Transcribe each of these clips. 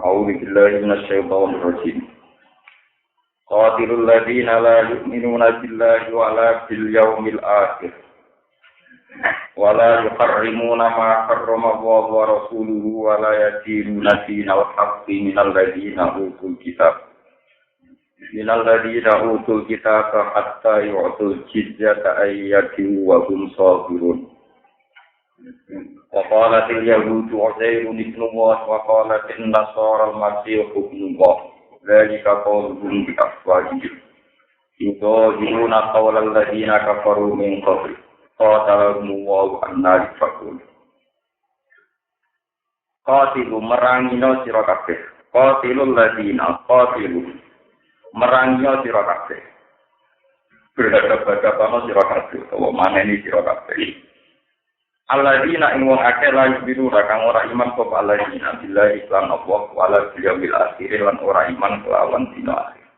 أعوذ بالله من الشيطان الرجيم قاتلوا الذين لا يؤمنون بالله ولا باليوم الآخر ولا يحرمون ما حرم الله ورسوله ولا يدينون دين الحق من الذين أوتوا الكتاب حتى يعطوا الجزية عن يد وهم صاغرون وقالت اليهود عزير ابن الله وقالت النصارى المسيح ابن الله ذلك قولهم بأفواههم يضاهئون قول الذين كفروا من قبل قاتلهم الله أنى يؤفكون قاتلوا مرangino sira kabeh qatilul ladina qatilu merangino sira kabeh berhadap-hadapan sira kabeh utawa maneni sira kabeh alladzina ing wong akeh lan biru kang ora iman sapa alladzina billahi lan Allah wala bil yaumil akhir lan ora iman kelawan dina akhir.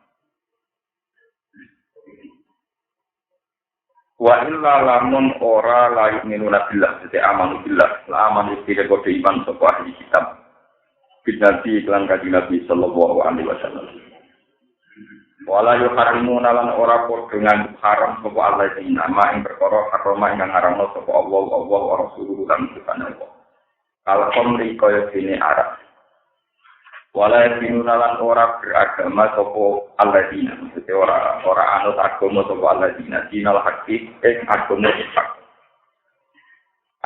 Wa illa lamun ora la yu'minuna billah sete amanu billah la amanu billah kode iman sapa ahli kitab bidati iklan kanjeng Nabi sallallahu alaihi wasallam. Wala yuharrimuna lan ora padha nganggo haram sapa Allah ing nama ing perkara haram ingkang haramno sapa Allah wa rasuluhu lan subhanahu. Kalkom rikaya dene Arab. Wala yuharrimuna lan ora beragama sapa alladzina, maksudnya ora anut agama sapa alladzina dinal hakik ing agama hak.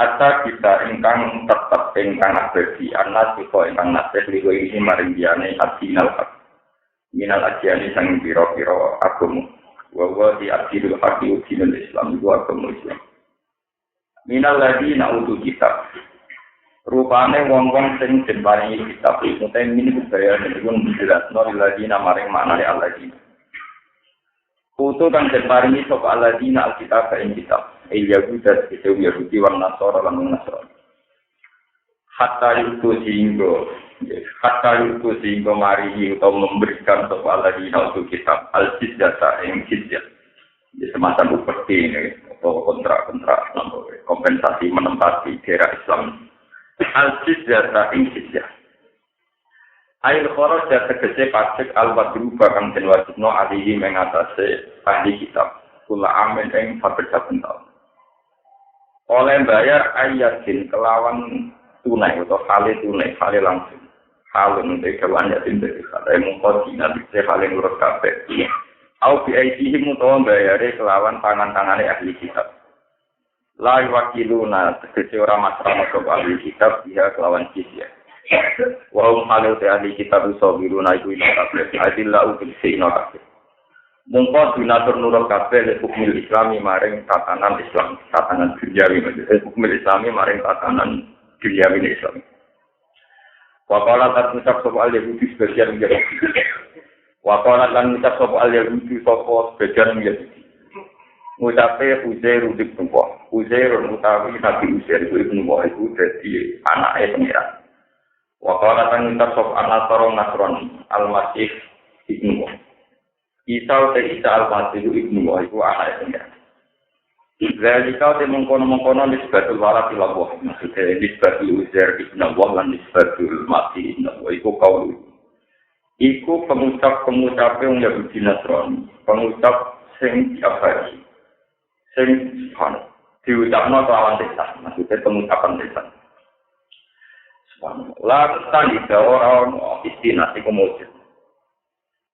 Ata kita ingkang tetep ingkang abadi anas kok ingkang nasih liku iki maring diane dinal hak. Minal ajiani sang piro-piro agama wa di akidul haqi dinul Islam wa agama Islam. Minal ladina utul kitab. Rupane wong-wong sing den paringi kitab iku ini budaya dipun jelasno ladina maring maknane alladzina. Utul kang den paringi sapa alladzina alkitab ing kitab. Yahuda itu Yahudi wan Nasara lan Nasrani. Hatta itu sehingga mari atau memberikan soal lagi untuk kitab al-jizyah yang jizyah di semacam seperti ini atau kontrak kompensasi menempati daerah Islam al-jizyah yang jizyah ail kharaja tegese pajak al-wadru bakang den wajibno alihi mengatasi ahli kitab kula amin ing saben-saben taun oleh bayar ayatin kelawan tunai atau hale langsung halun de kawan ya tin de kada mung dina de paling urut kabeh. Au bi aidihim utawa bayare kelawan tangan-tangane ahli kitab. La wakiluna tegese ora masrama sapa ahli kitab dia kelawan jizyah. Wa hum halu de ahli kitab sabiruna iku ina kabeh adillahu bil sina kabeh. Mungko dinatur nurut kabeh hukum Islami maring tatanan Islam, tatanan duniawi hukum Islami maring tatanan duniawi Islam. Waqala lan ngucap sapa al-Yahudi sebagian Yahudi. Waqala lan ngucap sapa al-Yahudi sapa sebagian Yahudi. Ngucape Uzair bin Allah. Uzair utawi Nabi Uzair bin Allah iku dadi anake pengiran. Waqala lan ngucap sapa Nasrani al-Masih bin Allah. Isa al-Masih bin Allah iku anake pengiran. Zalika te mengkono-mengkono nisbatul walad ila Allah. Maksudnya nisbatul Uzair ibn Allah lan nisbatul Masih ibn Allah. Iku kaulu. Iku pengucap-pengucape wong Yahudi Nasrani. Pengucap sing diabadi. Sing diucapno kelawan lisan. Maksudnya pengucapan lisan. Subhanallah. Tadi orang istinah iku mujud.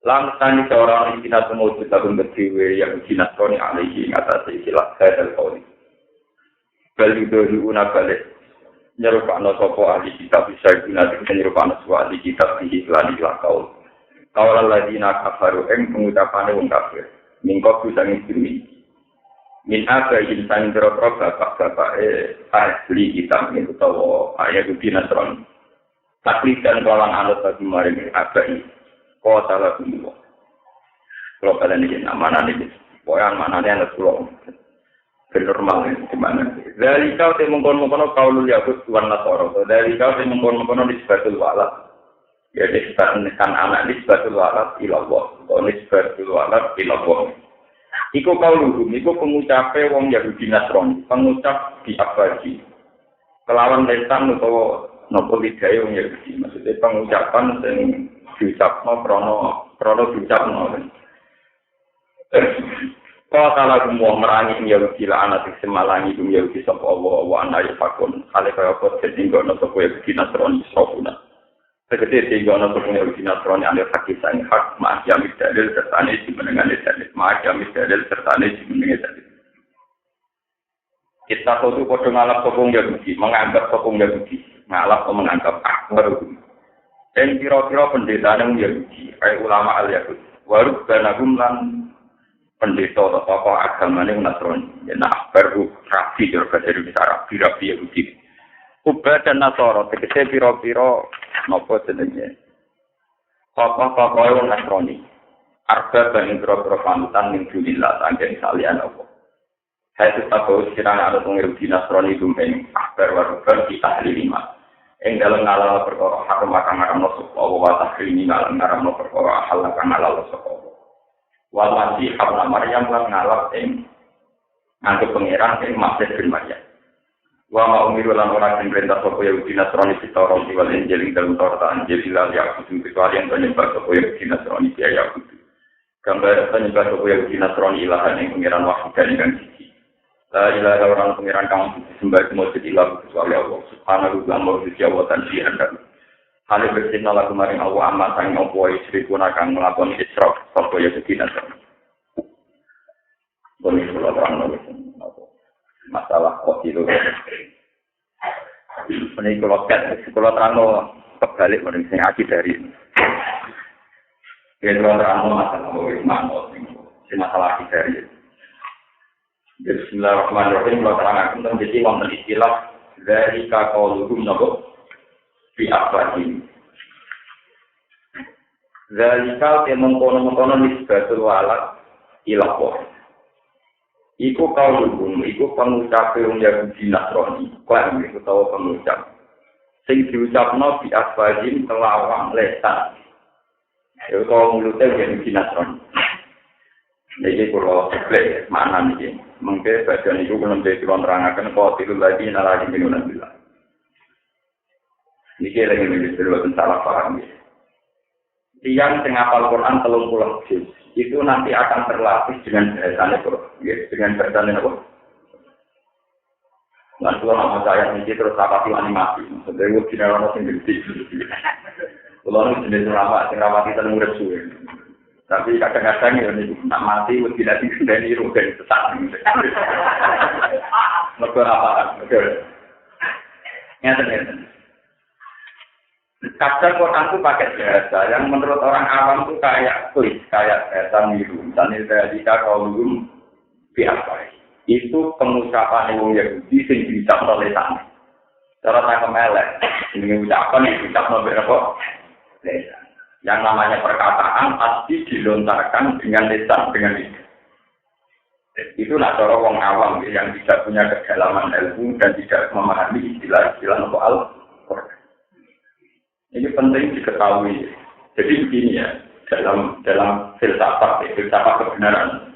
Langsung seorang kita semua kita berdiri yang dinasroni alaihi atas istilah hadal qauli. Balidohu balik nyerupakno sapa ahli kitab bisa gunakan nyerupakno sapa ahli kitab di iklan qaul. Qaul ladina kafaru ing pengucapane wong kafir. Mingko kusangi diri. Min aga insan berapa bapak ahli kitab itu utawa ayat dinasroni. Taklid dan kawan anut bagi maring abai. Oh salah dulu. Kalau kalian ingin amanah ini, pokoknya amanahnya harus pulang. Bernormal gimana? Dari kau mengkono kaulul Yahud wan Nasara. Dari kau mengkono nisbatul walad. Ya nisbatkan anak nisbatul walad ila Allah. Atau nisbatul walad ila Allah. Iku kauluhum, iku pengucape wong Yahudi Nasrani. Pengucap di abadi. Kelawan lesan utawa nopo lidae wong Yahudi. Maksudnya pengucapan sing diucapno krono diucapno. Kalau salah semua merangi Yahudi lah anak semalangi Yahudi sapa Allah ana yakun. Ale kaya apa tinggal sapa Yahudi Nasrani sopuna. Tegese tinggal sapa Yahudi Nasrani ana hakisane hak ma'jam dalil sertane dimenengan dalil ma'jam dalil sertane dimenengan dalil. Kita tahu padha ngalap sapa Yahudi, menganggap sapa Yahudi, ngalap atau menganggap akbar. Dan kira-kira pendeta yang Yahudi, kayak ulama al-Yahud, waruk banagum lan pendeta atau tokoh agama yang Nasrani. Nah, baru rabi juga dari Arab, rabi Yahudi. Ubah dan Nasoro, tegese piro-piro nopo jenenge. Tokoh-tokoh yang Nasrani, arba dan piro-piro panutan yang dunillah, tanggen salian apa. Saya tetap bahwa sekiranya ada Yahudi Nasrani dumeng akbar warubar kita lima. Yang dalam ngalal perkara haram akan ngaram nosok Allah wa tahrimi ngaram nosok perkara hal akan ngalal nosok Allah. Wal masih habna Maryam lan ngalap ing nganggo pangeran ing Masih bin Maryam. Wa ma umiru lan ora sing perintah sapa Yahudi Nasrani Taurat wal Injil ing dalam Taurat Injil lan Yakub kecuali yang penyembah sapa Yahudi Nasrani ya Yakub. Gambar penyembah sapa Yahudi Nasrani ilahan ing pangeran wahid kan siji. La ilaha orang pangeran kang disembah semua ilah kecuali Allah. Subhanahu wa ta'ala dan jihad. Hale bersihna lagu maring Allah amat sang opo istri kuna kang nglakoni israf sapa ya sedina. Boni kula terang masalah kok itu. Ini kalau terang kebalik maring sing aki dari. Kalau terang masalah masalah aki dari. Bismillahirrahmanirrahim. Kalau terang tentang jadi wonten istilah dari qaulun nabo fi afwahim. Zalika mengkono-mengkono nisbatul walad ila Allah. Iku qaulun, iku pengucap wong Yahudi Nasrani. Klaim iku tahu pengucap. Sing diucapno fi afwahim kelawan lesan. Ya kok mulute Yahudi Nasrani. Jadi kalau sebelah mana nih? Mungkin bagian itu belum jadi terangkan kok tidur lagi nalagi minuman bila. Ini lagi menjadi salah paham. Tiang tengah Al-Quran 30 juz itu nanti akan terlatih dengan bahasanya dengan bahasanya apa? Nanti kalau nama saya ini terus apa animasi? Sebenarnya kita orang sendiri. Kalau jenis rawat kita murid suwe. Tapi kadang-kadang ya nak mati lebih lagi dari rogen sesat. Mereka apa? Ngeten. Kadang Quran itu pakai bahasa yang menurut orang awam itu kayak tulis, kayak bahasa miru. Misalnya dari qaulun biasa. Itu pengucapan yang Yahudi sing diucap oleh sana. Cara saya kemelek, ini ucapan yang diucap oleh berapa? Lesan. Yang namanya perkataan pasti dilontarkan dengan lisan, dengan lisan. Itu nak cara wong awam yang tidak punya kedalaman ilmu dan tidak memahami istilah-istilah soal Quran. Ini penting diketahui. Jadi begini ya, dalam filsafat kebenaran.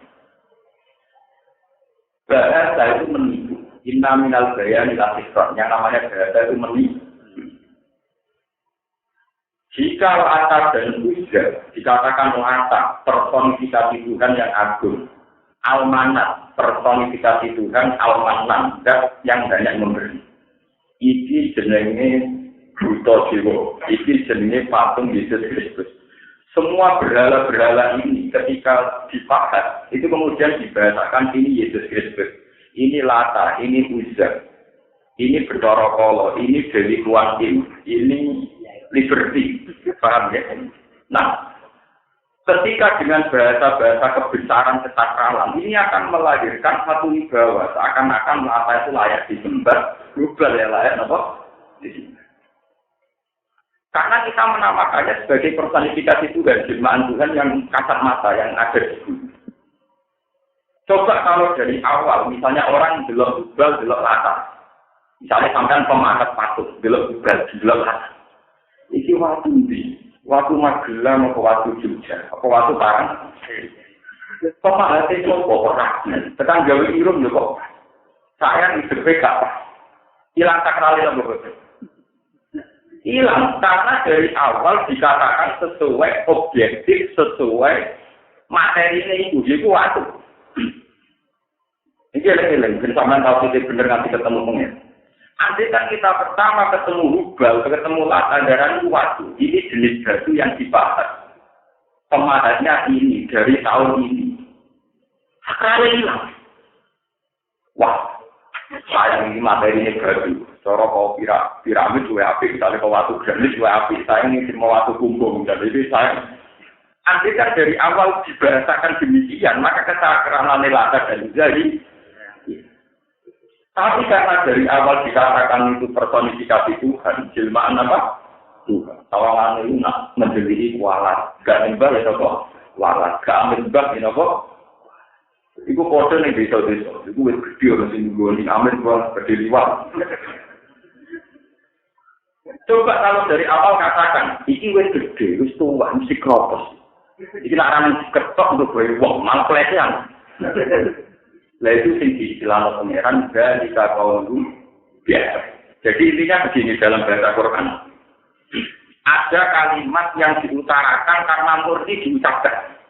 Bahasa itu menipu. Inna minal bayani lasifran. Yang namanya bahasa itu menipu. Jika latar dan ujar dikatakan latar personifikasi Tuhan yang agung, al-manat personifikasi Tuhan al-manan yang banyak memberi. Iki jenenge Buto Jiwo, iki jenenge patung Yesus Kristus. Semua berhala-berhala ini ketika dipahas itu kemudian dibahasakan ini Yesus Kristus, ini latar, ini ujar, ini Betara Kala, ini Dewi Kuantim, ini Liberty, paham ya? Nah, ketika dengan bahasa-bahasa kebesaran kesakralan ini akan melahirkan satu wibawa, seakan-akan apa itu layak disembah, global ya layak apa? Disembah. Karena kita menamakannya sebagai personifikasi Tuhan, jelmaan Tuhan yang kasat mata, yang ada di bumi. Coba kalau dari awal, misalnya orang delok global, delok latar, misalnya sampai pemahat patut, delok global, delok latar. Iki waktu di, waktu Magelang atau waktu Jogja, atau waktu Parang. Pemahat itu kok orang, tekan gawe irung ya kok. Saya di sepeda, hilang sakrali lah begitu. Hilang karena dari awal dikatakan sesuai objektif, sesuai materinya itu waktu. Ini eleng-eleng, bersama tahu kita bener nanti ketemu pengen. Andai kan kita pertama ketemu Hubal, ketemu Lataran waktu, ini jenis batu yang dibahas. Pemahatnya ini dari tahun ini. Sekarang hilang. Wah, sayang ini materinya batu. Cara kau piramid juga api, misalnya kau waktu granit juga api. Sayang ini mau waktu kumbung, jadi sayang. Andai kan dari awal dibahasakan demikian, maka kesakralan Lata dan Zali. Tapi karena dari awal dikatakan itu personifikasi Tuhan, jelmaan apa? Tuhan. Tawalan itu nak menjadi kualat, gak nembak ya kok kualat, gak nembak ya kok. Iku kode nih desa-desa, iku wis gede orang sini gue nih amin gua gede liwat. Coba kalau dari awal katakan, iki wis gede, wis tua, mesti kropos. Iki nak ramen ketok untuk gue, wah malah pelecehan. Lah itu sing diistilah pangeran dari kaum biasa. Jadi intinya begini dalam bahasa Quran. Ada kalimat yang diutarakan karena murni diucapkan.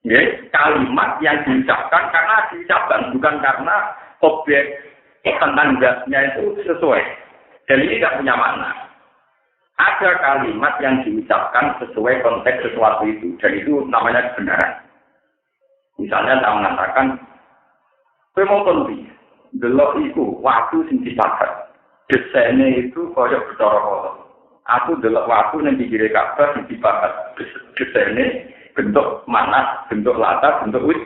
Ya, kalimat yang diucapkan karena diucapkan, bukan karena objek tentang zatnya itu sesuai. Dan ini tidak punya makna. Ada kalimat yang diucapkan sesuai konteks sesuatu itu, dan itu namanya kebenaran. Misalnya saya mengatakan, kowe mau konti, delok iku waktu sing dipakai. Desainnya itu koyok bercara kotor. Aku delok waktu yang dikira Ka'bah sing dipakai. Desainnya bentuk mana, bentuk latar, bentuk wit.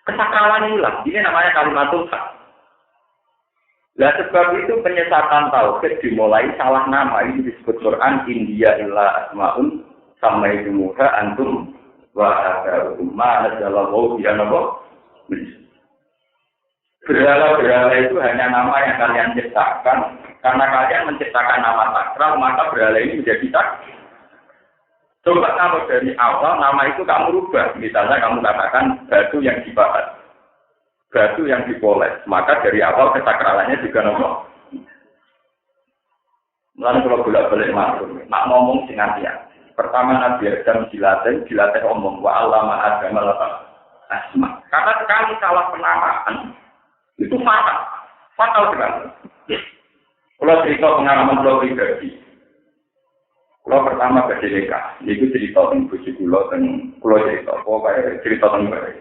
Kesakralan hilang. Ini namanya kalimat Tuhan. Nah sebab itu penyesatan tauhid dimulai salah nama. Ini disebut Quran India illa asma'un samaitumuha antum wa umma nazalallahu bi'anabah. Berhala-berhala itu hanya nama yang kalian ciptakan. Karena kalian menciptakan nama sakral, maka berhala ini menjadi sakral. Coba kalau dari awal nama itu kamu rubah. Misalnya kamu katakan batu yang dibahas, batu yang dipoles. Maka dari awal kesakralannya juga nomor. Mulai kalau bolak-balik masuk, nak ngomong sing hati-hati. Pertama Nabi Adam dilatih omong wa allama Adam asma. Karena sekali salah penamaan itu fatal sekali. Kalau cerita pengalaman kalau pribadi. Kalau pertama ke DDK, itu cerita tentang buji kulo dan kulo cerita, pokoknya cerita tentang bayi.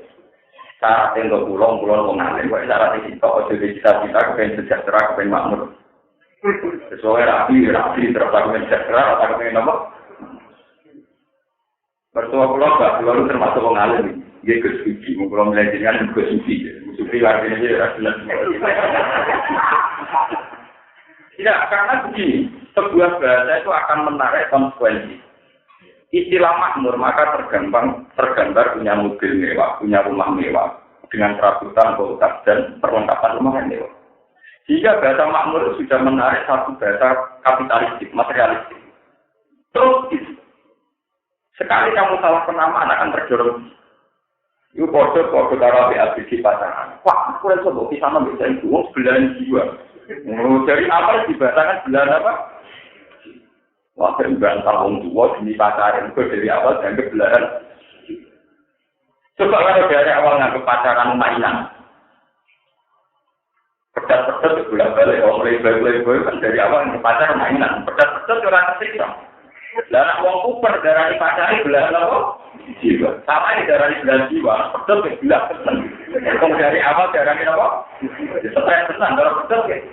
Syarat untuk pulau mengalir, pokoknya syarat itu ojo di cita-cita kepengen sejahtera, kepengen makmur. Sesuai rapi, terus kepengen sejahtera, atau kepengen apa? Mertua pulau gak, pulau termasuk mengalir, dia ke suci, pulau melajarkan ke suci, suci artinya dia jelas. Tidak, karena begini. Sebuah bahasa itu akan menarik konsekuensi. Istilah makmur maka tergambar punya mobil mewah, punya rumah mewah dengan perabotan, kulkas dan perlengkapan rumah yang mewah. Jika bahasa makmur sudah menarik satu bahasa kapitalistik, materialistik. Terus sekali kamu salah penamaan akan terdorong. Itu kode karo BABG pasangan. Wah, aku rasa kok bisa bisa itu sebelahan jiwa. Dari apa dibahasakan sebelahan apa? Wah, berbantah orang tua demi pacaran itu dari awal dan kebelahan. Coba kalau dari awal nggak pacaran mainan, pedas-pedas bolak-balik, orang lebay-lebay kan dari awal nggak pacaran mainan, pedas-pedas orang kesiksa. Dan orang kuper dari pacaran belahan apa? Jiwa. Sama ini dari belahan jiwa, pedas belahan pedas. Kalau dari awal dari apa? Setelah pesan, kalau pedas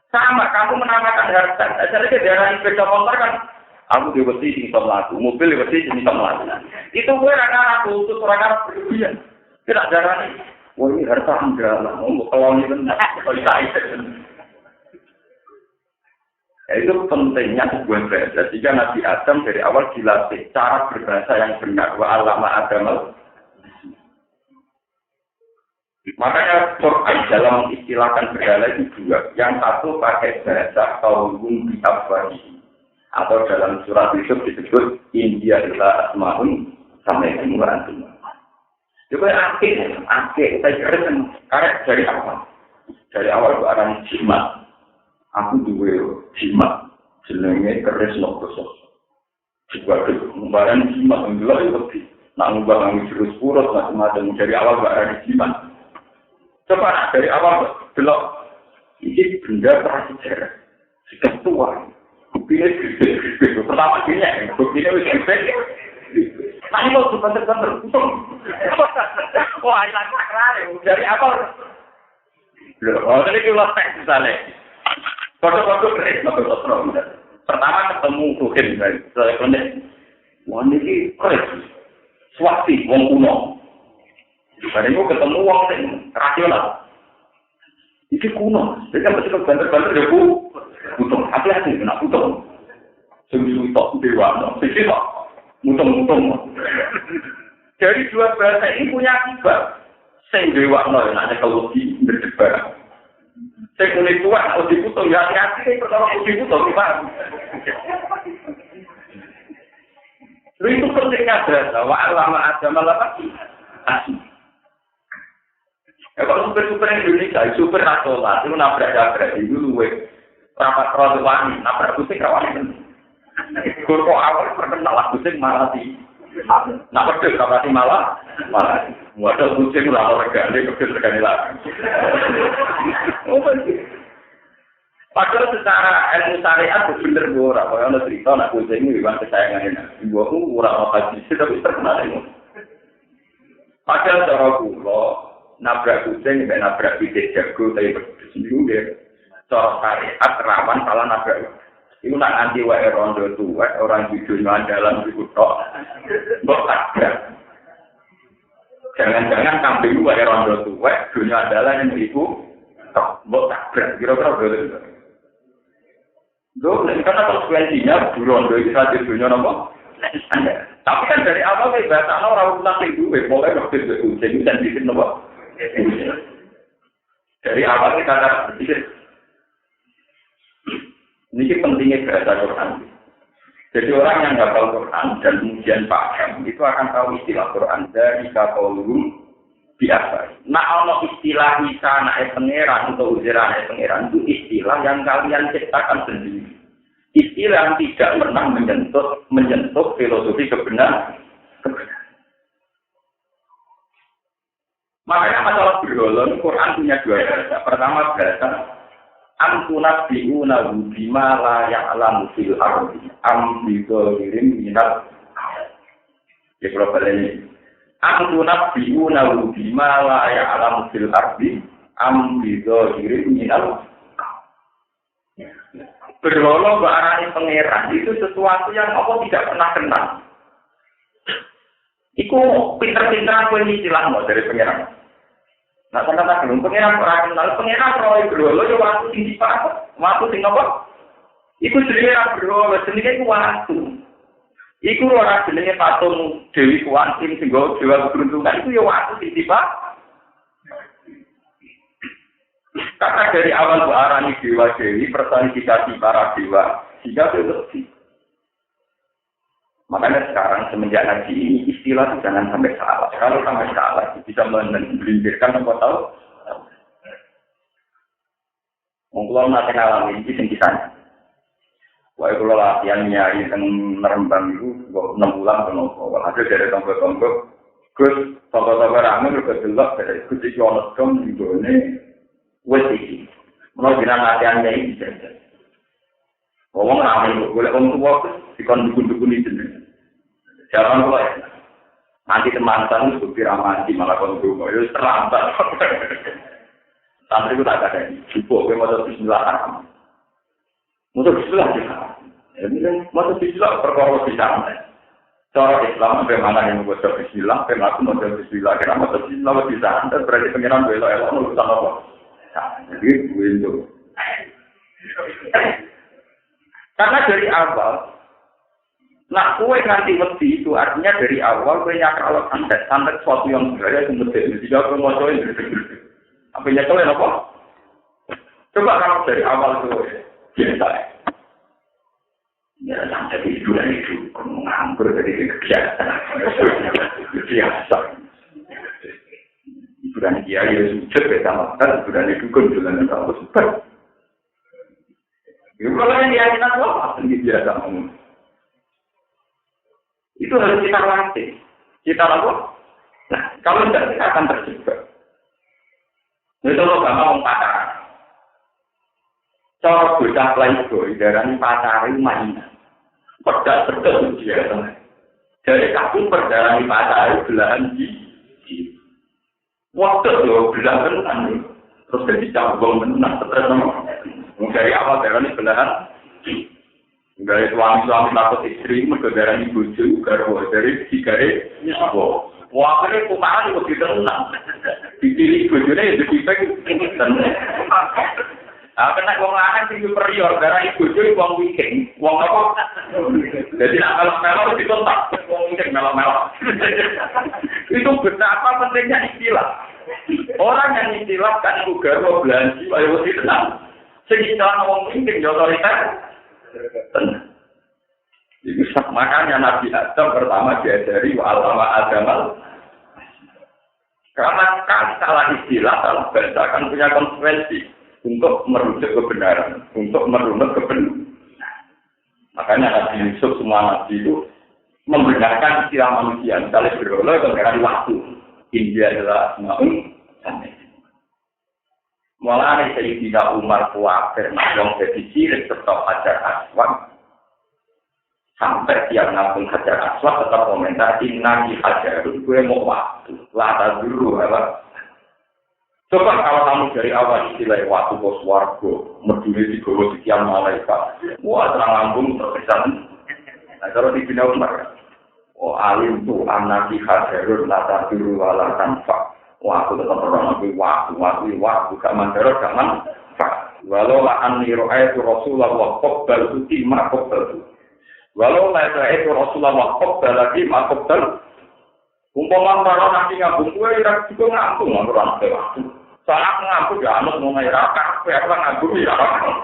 sama, kamu menamakan harta. Asalnya darah sepeda motor kan, aku diwesi sing iso mlaku, mobil diwesi sing iso mlaku. Itu gue raka khusus orang berlebihan. Tidak darah ini. Wah ini harta enggak lah, mau keloni benar. Itu pentingnya sebuah bahasa. Jika Nabi Adam dari awal dilatih cara berbahasa yang benar. Wa allama Adam. Makanya Quran dalam mengistilahkan berhala itu dua. Yang satu pakai bahasa kaum bi'afwahi. Atau dalam surat Yusuf disebut India illa asma'un sampai kemuliaan Tuhan. Juga akhir. Kita karena dari apa? Dari awal orang jimat. Aku juga jimat. jenenge keris nokoso. Juga kembaran jimat menjual itu lebih. Nak ngubah ngambil jurus purut macam-macam dari awal barang jimat. Coba dari awal belok. Ini benda prasejarah. Sudah tua. Buktinya gede. Pertama gini, buktinya wis gede. Nah ini mau bener-bener untung. Wah hilang sakral dari awal. Oh tadi kita tes misalnya. Foto-foto keren, foto-foto. Pertama ketemu Tuhan, saya kena. Wah ini keren. Swasti, wong kuno. Hari itu ketemu wong yang rasional. Ini kuno. Jadi kan masih banter-banter ya butuh. Hati-hati, kena butuh. Sungguh tok dewa, sih tok. Mutung-mutung. Dari dua bahasa ini punya akibat. Sing dewa no, ada kalau berdebat. Saya kulit tua, kalau diputung, ya hati-hati, pertama kalau diputung, gimana? Lalu itu pentingnya bahasa, wa'alama agama lagi, asli. Ya kalau super-super Indonesia, super nasional, itu nabrak-nabrak, itu luwe. Rapat terlalu wani, nabrak pusing, kawan. Kok awal terkenal lah, pusing malah di. Nak pedus, kapati malah. Wadah pusing, lalu regane, pedus regane lagi. Padahal secara ilmu syariat benar ora, kalau ada cerita nak kucing ini memang kesayangannya. Ibu aku ora haji tapi terkenal itu. Padahal cara kula nabrak kucing dan nabrak pitik jago tapi berdua sendiri. Cara syariat rawan salah nabrak. Itu nak anti wae rondo tua orang judulnya dalam ibu tok. Mbok tabrak. Jangan-jangan kambing wae rondo tua dunia adalah yang ibu tok. Mbok tabrak kira-kira begitu. Karena konsekuensinya buron itu saja dunia nomor. Tapi kan dari awal kita bahasa orang ulang itu, mulai waktu itu jadi dan bikin nomor. Dari awal kita ada berpikir, ini pentingnya bahasa Quran. Jadi orang yang hafal Quran dan kemudian paham itu akan tahu istilah Quran dari kaulum biasa. Nah, kalau istilah sana pangeran atau ujiran pangeran itu istilah yang kalian ciptakan sendiri. Istilah yang tidak pernah menyentuh filosofi kebenaran. Makanya masalah berholon, Quran punya dua bahasa. Pertama bahasa Amtunat bi'una bima la ya'lamu fil ardi am bidhirin minal. Ya kalau ini Amtunat bi'una bima la ya'lamu fil ardi am bidhirin minal. Berlolo barani pangeran itu sesuatu yang Allah tidak pernah kenal. Iku pinter-pinteran kowe istilah dari pangeran. Nah, kata-kata belum pangeran ora kenal pangeran roe berlolo yo waktu sing dipatok. Waktu sing apa? Iku jenenge berlolo, jenenge waktu. Iku ora jenenge patung Dewi Kuantin sing go dewa keberuntungan itu yo waktu sing dipatok. Karena dari awal berarani dewa dewi personifikasi para dewa sehingga itu. Makanya sekarang semenjak ngaji ini istilah itu jangan sampai salah. Kalau sampai salah bisa melindirkan apa tahu. Mungkin nanti ngalamin ini singkisan. Wah kalau latihan nyari yang merembang itu 6 bulan atau ada dari tonggo-tonggo. Terus tonggo-tonggo ramai juga jelas dari kunci Yonoskom di ini. Wes iki, mau jenang latihannya ini bisa. Ngomong ramai, boleh ngomong tua dikon dukun-dukun itu. Jangan lupa ya. Nanti teman-teman supir amati malah konduk, itu terlambat. Santri itu tak ada. Cukup, gue mau bismillah. Mau bismillah juga. Ini kan mau bismillah perkara bisa. Cara Islam bagaimana yang membuat bismillah, bagaimana mau bismillah, karena mau bismillah bisa. Dan berarti pengiran belok-elok urusan apa? Jadi itu. Karena dari awal, nak kue nganti wedi itu artinya dari awal kue nyakral santet sesuatu yang sebenarnya sebenarnya tidak kue mau coba apa nyakral apa? Coba kalau dari awal kue biasa, ya santet itu dan itu nganggur dari kegiatan biasa. Bukan dia yang sujud bersama kita, bukan itu pun juga tidak tahu super. Itu Kalau yang keyakinan apa? Ini biasa ngomong. Itu harus kita latih. Kita lakukan. Nah, kalau tidak kita akan terjebak. Itu kalau gak mau pacaran. Cara bocah playboy darani pacare mainan. Pedas-pedas dia. Jadi kabeh perdarani pacare belahan di. Waktu yo belahan kan. Terus jadi cabang menang stres sama. Dari awal darani belahan. Dari suami-suami takut istri mergo darani bojo karo dari digare nyawa. Wah, akhirnya kumaran itu ditenang. Dipilih bojone ya dipek tenang. Ah, kena wong lanang sing superior, darah ibu bojo wong wiking. Wong apa? Jadi nak melok-melok dikontak, wong wiking melok-melok. Itu betapa pentingnya istilah. Orang yang istilah kan juga mau belanja, ayo tenang. Sing istilah wong wiking yo otoriter. Tenang. Itu makanya Nabi Adam pertama diajari wa alama adamal. Karena kan salah istilah, salah bahasa kan punya konsekuensi untuk merujuk kebenaran, untuk merunut kebenaran. Makanya Nabi Yusuf semua Nabi itu membenarkan istilah manusia. Misalnya berolah dengan waktu. India adalah Asma'un Sampai. Mulai Sayyidina Umar kuafir, yang jadi sirik serta Hajar Aswad. Sampai tiap nabung Hajar Aswad tetap komentar, inna di Hajarun, gue mau waktu. Lata dulu, apa? Coba kalau kamu dari awal istilah waktu bos wargo, berdiri di bawah sekian malaikat. Wah, terang lambung terkesan. Nah, kalau di Bina Umar, oh alim tuh anak di Hajarun, lata dulu, wala tanfa. Wah, aku tetap orang lebih waktu, gak mandara, gak manfaat. Walau la'an niro'ayatu Rasulullah wa qobbal tuti ma qobbal tuti. Walau la'ayatu Rasulullah wa qobbal lagi ma qobbal. Umpama para nanti ngambung kue, ya juga ngambung, orang waktu. Soalnya aku ngambung, ya anak mau ngayak, aku ngambung, ya orang.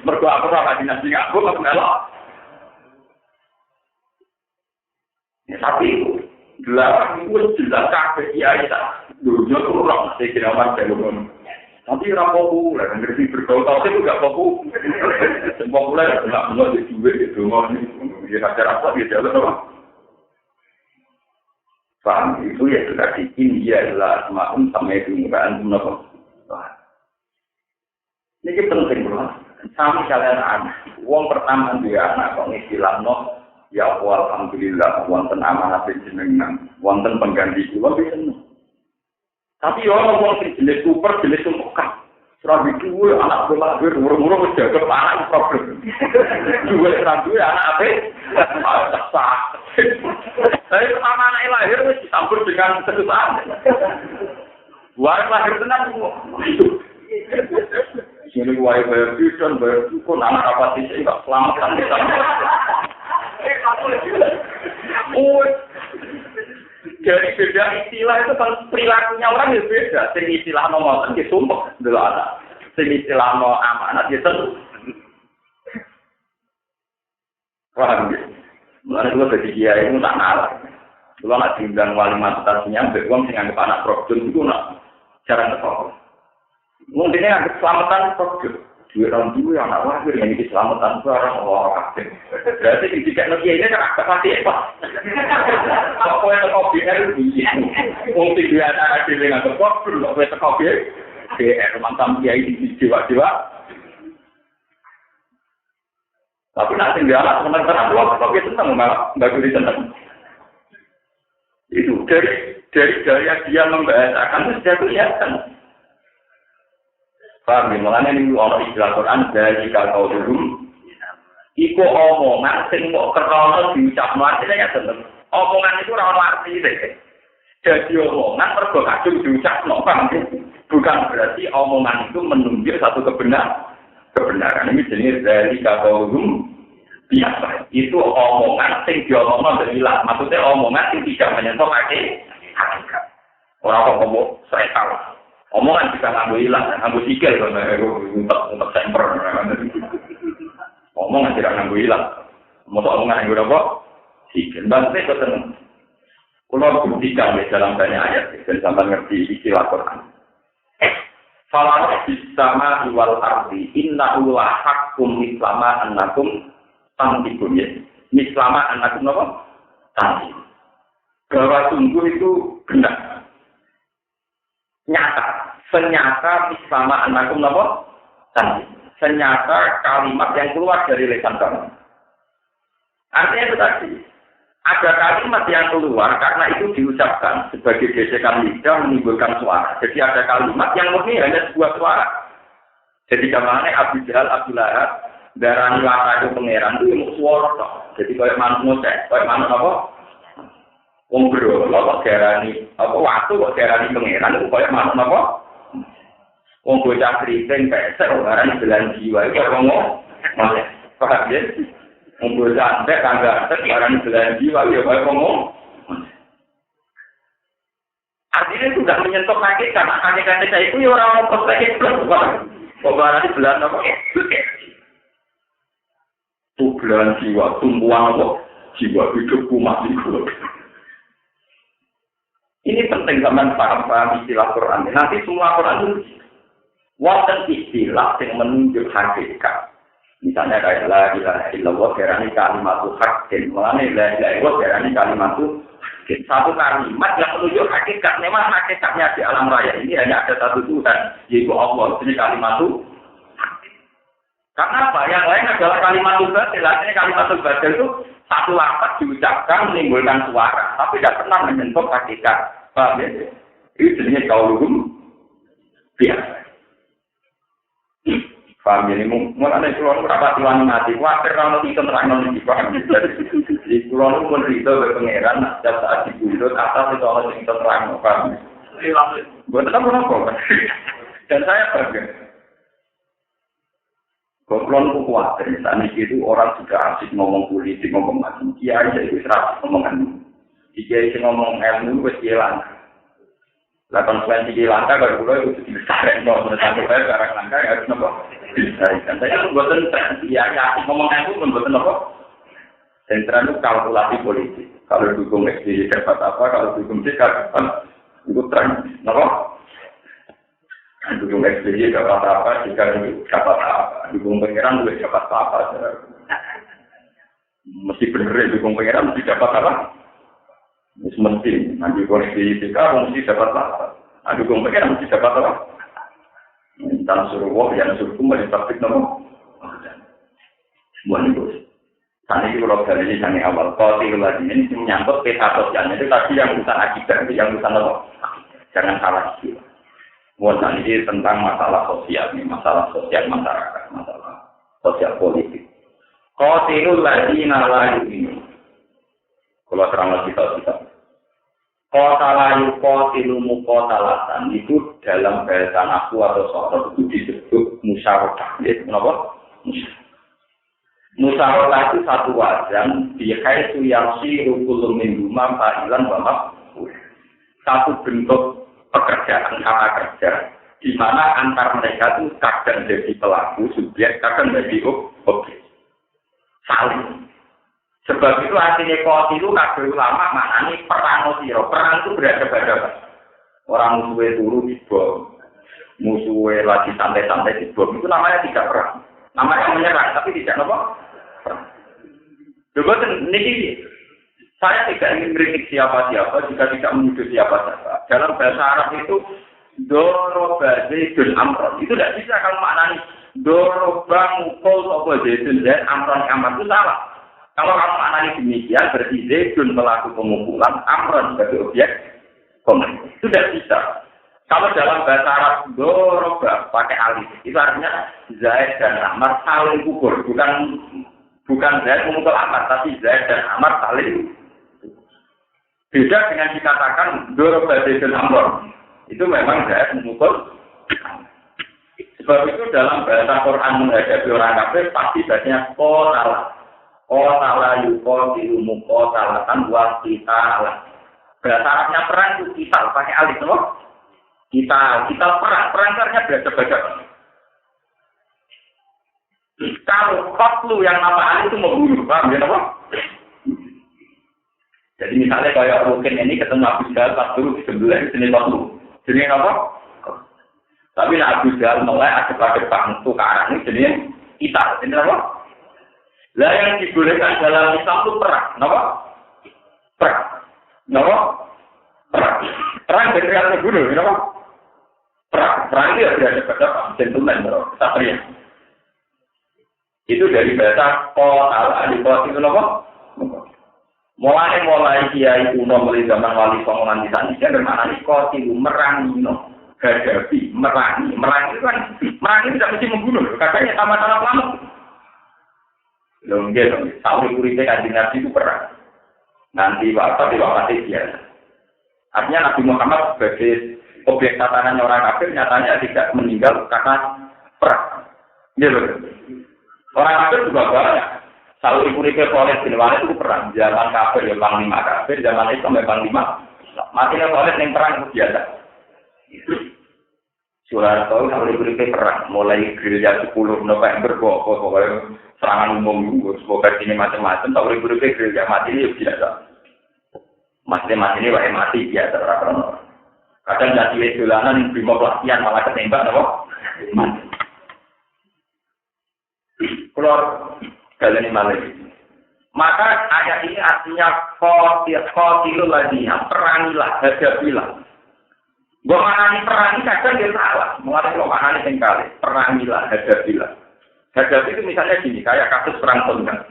Mergo aku lagi nanti ngambung, aku melok. Tapi delapan itu jelas kabeh kiai ta. Dunia itu orang masih kiraman jalur. Tapi orang populer, ngerti bergaul-gaul itu gak populer. Populer nggak mau di duit itu mau di Hajar Aswad di jalur apa? Paham itu ya sudah di India adalah Asma'un sampai itu nggak antum apa? Ini penting banget. Sama kalian anak. Uang pertama dia anak kok istilah no. Ya Allah, alhamdulillah, wonten amanah jenengan, wonten pengganti kula seneng. Tapi orang jenis super, jenis tumpukan. Serabi dua anak lahir, murung-murung wis jaga anak problem. Dua anak apa? Tapi pertama anak lahir wis dicampur dengan kesusahan. Wae lahir tenan semua. Sini wae bayar tuition, bayar sukun, anak apa sih enggak selamatkan kita. Dari beda istilah itu kan perilakunya orang itu beda. Sing istilah nomor kan disumpah dulu anak. Sing istilah nomor amanat gitu. Paham ya? Mulanya dulu dari kiai itu tak ngalah. Dulu anak diundang wali mantutannya, beruang sing anggap anak problem itu nak jarang ketemu. Mungkin anggap selamatan problem. Dua orang dulu yang anak lahir yang ini keselamatan barang orang aktif. Berarti di tiga negara ini kan agak pasti apa? Apa yang kau biar begini? Untuk dua anak di dengan kepok, belum boleh kau biar. BR mantan kiai di jiwa-jiwa. Tapi nanti dia anak sementara dua kau biar tentang nggak boleh tentang. Itu dari gaya dia membahasakan itu sudah kelihatan. Paham ya, makanya ini orang istilah Quran dari kalau dulu iku omongan sing kok kerono diucapno artinya bener. Omongan itu ora ono artine. Jadi omongan mergo kadung diucapno, bukan berarti omongan itu menunjuk satu kebenaran. Ini jenis dari kalau dulu biasa. Itu omongan sing diomongno dari ilah. Maksudnya omongan sing tidak menyentuh hakikat. Orang kok ngomong saya tahu. Omongan bisa nganggo hilang, nganggo sikil, untuk semper. Omongan tidak nganggo hilang. Mau omongan nganggo apa? Sikil. Maksudnya itu tenang. Kalau buktikan di dalam banyak ayat, dan sampai ngerti istilah Quran. Fala bisama wal ardi innahu la haqqum mislama annakum tantiqun ya. Mislama annakum apa? Tantiqun. Bahwa sungguh itu benar. Nyata. Senyata mislama annakum apa? Tantiqun. Senyata kalimat yang keluar dari lisan kamu. Artinya itu tadi. Ada kalimat yang keluar karena itu diucapkan sebagai gesekan lidah menimbulkan suara. Jadi ada kalimat yang murni hanya sebuah suara. Jadi kemana Abu Jahal, Abu Lahab, darah laka itu pangeran itu ilmu suara toh. Jadi kayak manut ngoceh, kayak manut apa? Ngobrol, apa darani, apa waktu kok darani pangeran itu kayak manut apa? Wong bocah keriting pesek orang belan jiwa itu kayak ngomong. Paham ya? Ngumpul santai, tangga, barang belan jiwa, ya baik ngomong. Artinya sudah menyentuh kaki, karena kaki-kaki saya itu ya orang ngomong lagi plus. Kok barang belan apa? Itu belan jiwa, tumpuan apa? Jiwa hidupku masih kuat. Ini penting zaman paham istilah Quran. Nanti semua Quran itu wonten istilah yang menunjuk hakikat. Misalnya kayak la ilaha illallah berani kalimat haqqin, mengenai la ilaha illallah berani kalimat haqqin. Satu kalimat yang menunjuk hakikat, memang hakikatnya di alam raya ini hanya ada satu Tuhan, yaitu Allah. Ini kalimat haqqin. Karena apa? Yang lain adalah kalimat batil. Artinya kalimat batil itu satu lafaz diucapkan menimbulkan suara, tapi tidak pernah menyentuh hakikat. Paham ya? Itu jenisnya kauluhum biasa. Paham ini mulane kula ora pati mati kuwatir ana iki terang iki paham. Jadi kula pun rito ke pangeran setiap saat dibundut atas itu ana sing terang paham. Buat apa? Dan saya bangga. Kula pun kuwatir misalnya itu orang sudah asik ngomong politik ngomong macam kiai itu serap ngomongan. Kiai sing ngomong ilmu wis hilang. Lah konsekuensi langka kalau kula itu dibesarkan menurut saya barang langka harus nopo. Dan saya pun buatan ya ngomong aku pun buatan apa? Sentral itu kalkulasi politik. Kalau dukung SBY dapat apa, kalau dukung C dapat itu tren, apa? Dukung SBY dapat apa, jika dapat apa, dukung pengiran juga dapat apa. Mesti benar ya dukung pengiran mesti dapat apa? Mesti nanti SBY jika mesti dapat apa? Dukung pengiran mesti dapat apa? Tentang suruh wah yang suruhku menyebabkan nama. Semua itu. Saat ini kalau dari ini sangat awal. Kalau lagi ini menyangkut peta sosialnya itu tadi yang bukan akibat, yang bukan apa. Jangan salah istilah. Saat ini tentang masalah sosial, masalah sosial masyarakat, masalah sosial politik. Kalau lagi nalayu ini. Kalau terang lagi kita. Kota layu kotilumu kota latan itu dalam bahasa aku atau soal itu disebut musyawarah. Kenapa? Musyawarah itu satu wajan dikaitu yang si rukulum minumam fa'ilan wa satu bentuk pekerjaan kata kerja di mana antar mereka itu kadang jadi pelaku subjek, kadang jadi objek. Saling. Sebab itu artinya kau itu kabeh ulama maknanya perang siro. Perang itu berhadapan-hadapan. Orang musuhnya turu di bom, musuhnya lagi santai-santai di bom. Itu namanya tidak perang. Namanya menyerang, tapi tidak apa? Perang. Juga ini saya tidak ingin kritik siapa-siapa jika tidak menuduh siapa-siapa. Dalam bahasa Arab itu doroba zaidun amron. Itu tidak bisa kalau maknanya doroba mukul apa zaidun dan amron itu salah. Kalau kamu maknanya demikian, berarti Zaidun pelaku pemukulan, Amron sebagai objek komentar. Itu tidak bisa. Kalau dalam bahasa Arab, doroba pakai alif. Itu artinya Zaid dan Amar saling pukul. Bukan Zaid memukul Amar, tapi Zaid dan Amar saling. Beda dengan dikatakan doroba Zaidun Amron. Itu memang Zaid memukul. Sebab itu dalam bahasa Quran menghadapi orang kafir, pasti bahasanya kotalah. Kotala yuko dilumu kotalatan buat kita alat. Bahasa Arabnya perang itu kita pakai alif loh. Kita perang artinya berada-berada. Kalau kotlu yang nama alif itu membunuh, paham ya apa? Jadi misalnya kayak Rukin ini ketemu Abu Jahal pas dulu di sebelah sini kotlu. Jadi apa? Tapi nak Abu Jahal mulai ada tukaran ini jadi kita, ini apa? Lah yang dibolehkan dalam Islam itu perang, apa? Perang, apa? Perang. Perang dari yang terbunuh, apa? Perang itu ya tidak ada gentleman, satria. Itu dari bahasa kota, di kota itu apa? Mulai kiai kuno mulai zaman wali songo nganti saniki bermakna kota itu merangi, hadapi, merangi itu kan merangi tidak mesti membunuh, katanya sama-sama lama. Lho nggih, tahu kuripe Kanjeng Nabi itu perang. Nanti waktu dia. Artinya Nabi Muhammad sebagai objek tatanan orang kafir nyatanya tidak meninggal karena perang. Gitu. Orang kafir juga banyak. Selalu kuripe Khalid bin Walid itu perang. Zaman kafir ya panglima kafir, zaman Islam ya panglima. Matinya Khalid yang perang itu biasa. Soeharto selalu kuripe perang. Mulai gerilya 10 November pokoknya serangan umum semoga ini macam-macam. Selalu kuripe gerilya mati ini biasa. Mati ini mati biasa orang-orang. Kadang jadi dolanan bimo pelatihan malah ketembak apa? Mati. Keluar kalian malah. Maka ayat ini artinya qatilul ladina, perangilah, hadapilah. Gua maknani perangi kadang dia salah. Mengenai gua maknani sing kali, perangilah, hadapilah. Hadapi itu misalnya gini, kayak kasus perang Tonggak.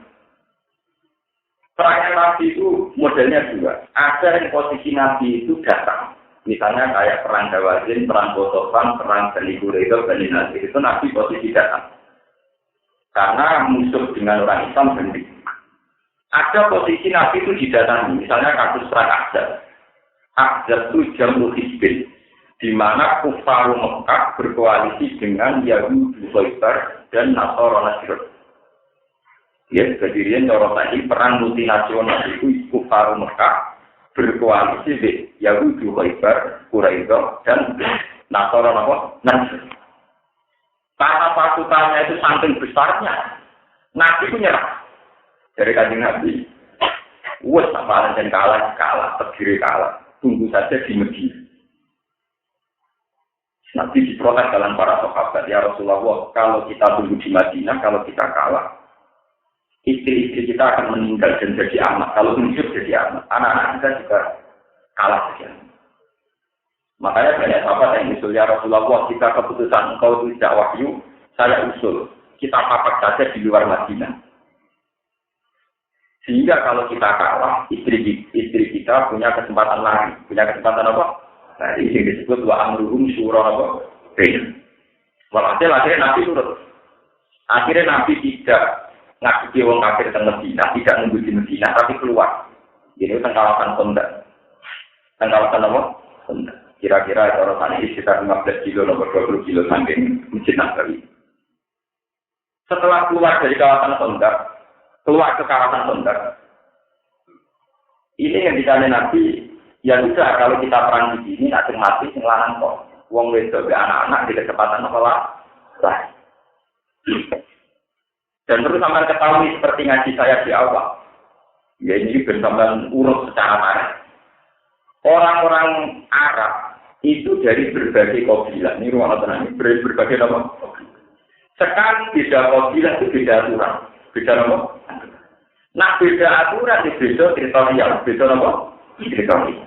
Perang Nabi itu modelnya juga. Ada yang posisi Nabi itu datang. Misalnya kayak perang Dawazin, perang Botofan, perang Bani-Quraidah, Bani-Nadir. Itu Nabi posisi datang. Karena musuh dengan orang Islam sendiri. Ada posisi Nabi itu didatangi. Misalnya kasus perang Ahzab. Ahzab itu jamu Hizbin. Di mana Kufar Mekah berkoalisi dengan Yahudi Khaybar dan Nasara Najran. Ya, kejadian orang tadi perang multinasional itu Kufar Mekah berkoalisi dengan Yahudi Khaybar, Quraidah dan Nasara Najran. Karena pasukannya itu saking besarnya, Nabi itu nyerah. Dari Kanjeng Nabi, wes apa dan kalah, terdiri kalah. Tunggu saja di Medina. Nabi diprotes dalam para sahabat, ya Rasulullah, kalau kita tunggu di Madinah, kalau kita kalah, istri-istri kita akan meninggal dan jadi anak. Kalau hidup jadi anak, anak-anak kita juga kalah saja. Makanya banyak sahabat yang usul, ya Rasulullah, kita keputusan engkau tidak wahyu, saya usul, kita papak saja di luar Madinah. Sehingga kalau kita kalah, istri kita punya kesempatan lari. Punya kesempatan apa? Nah, ini disebut wa amruhum syura apa? Walhasil akhirnya Nabi turut. Akhirnya Nabi tidak ngaji wong kafir di Medina, tidak nunggu di Medina, tapi keluar. Jadi tengkalakan Kondak. Tengkalakan apa? Kondak. Kira-kira orang tadi sekitar 15 kilo, 20 kilo samping Masjid Nabawi. Setelah keluar dari kawasan Kondak, keluar ke kawasan Kondak, ini yang ditanya Nabi, ya sudah kalau kita perang di sini, nanti mati singlangan kok. Wong wedok be anak-anak di kecepatan apa lah? Dan terus sampai ketahui seperti ngaji saya di awal. Ya ini bersama urut secara marah. Orang-orang Arab itu dari berbagai kabilah. Ini ruang tenang, berbagai nama. Sekali beda kabilah itu beda aturan. Beda nama. Nah beda aturan di beda teritorial. Beda nama. Teritorial.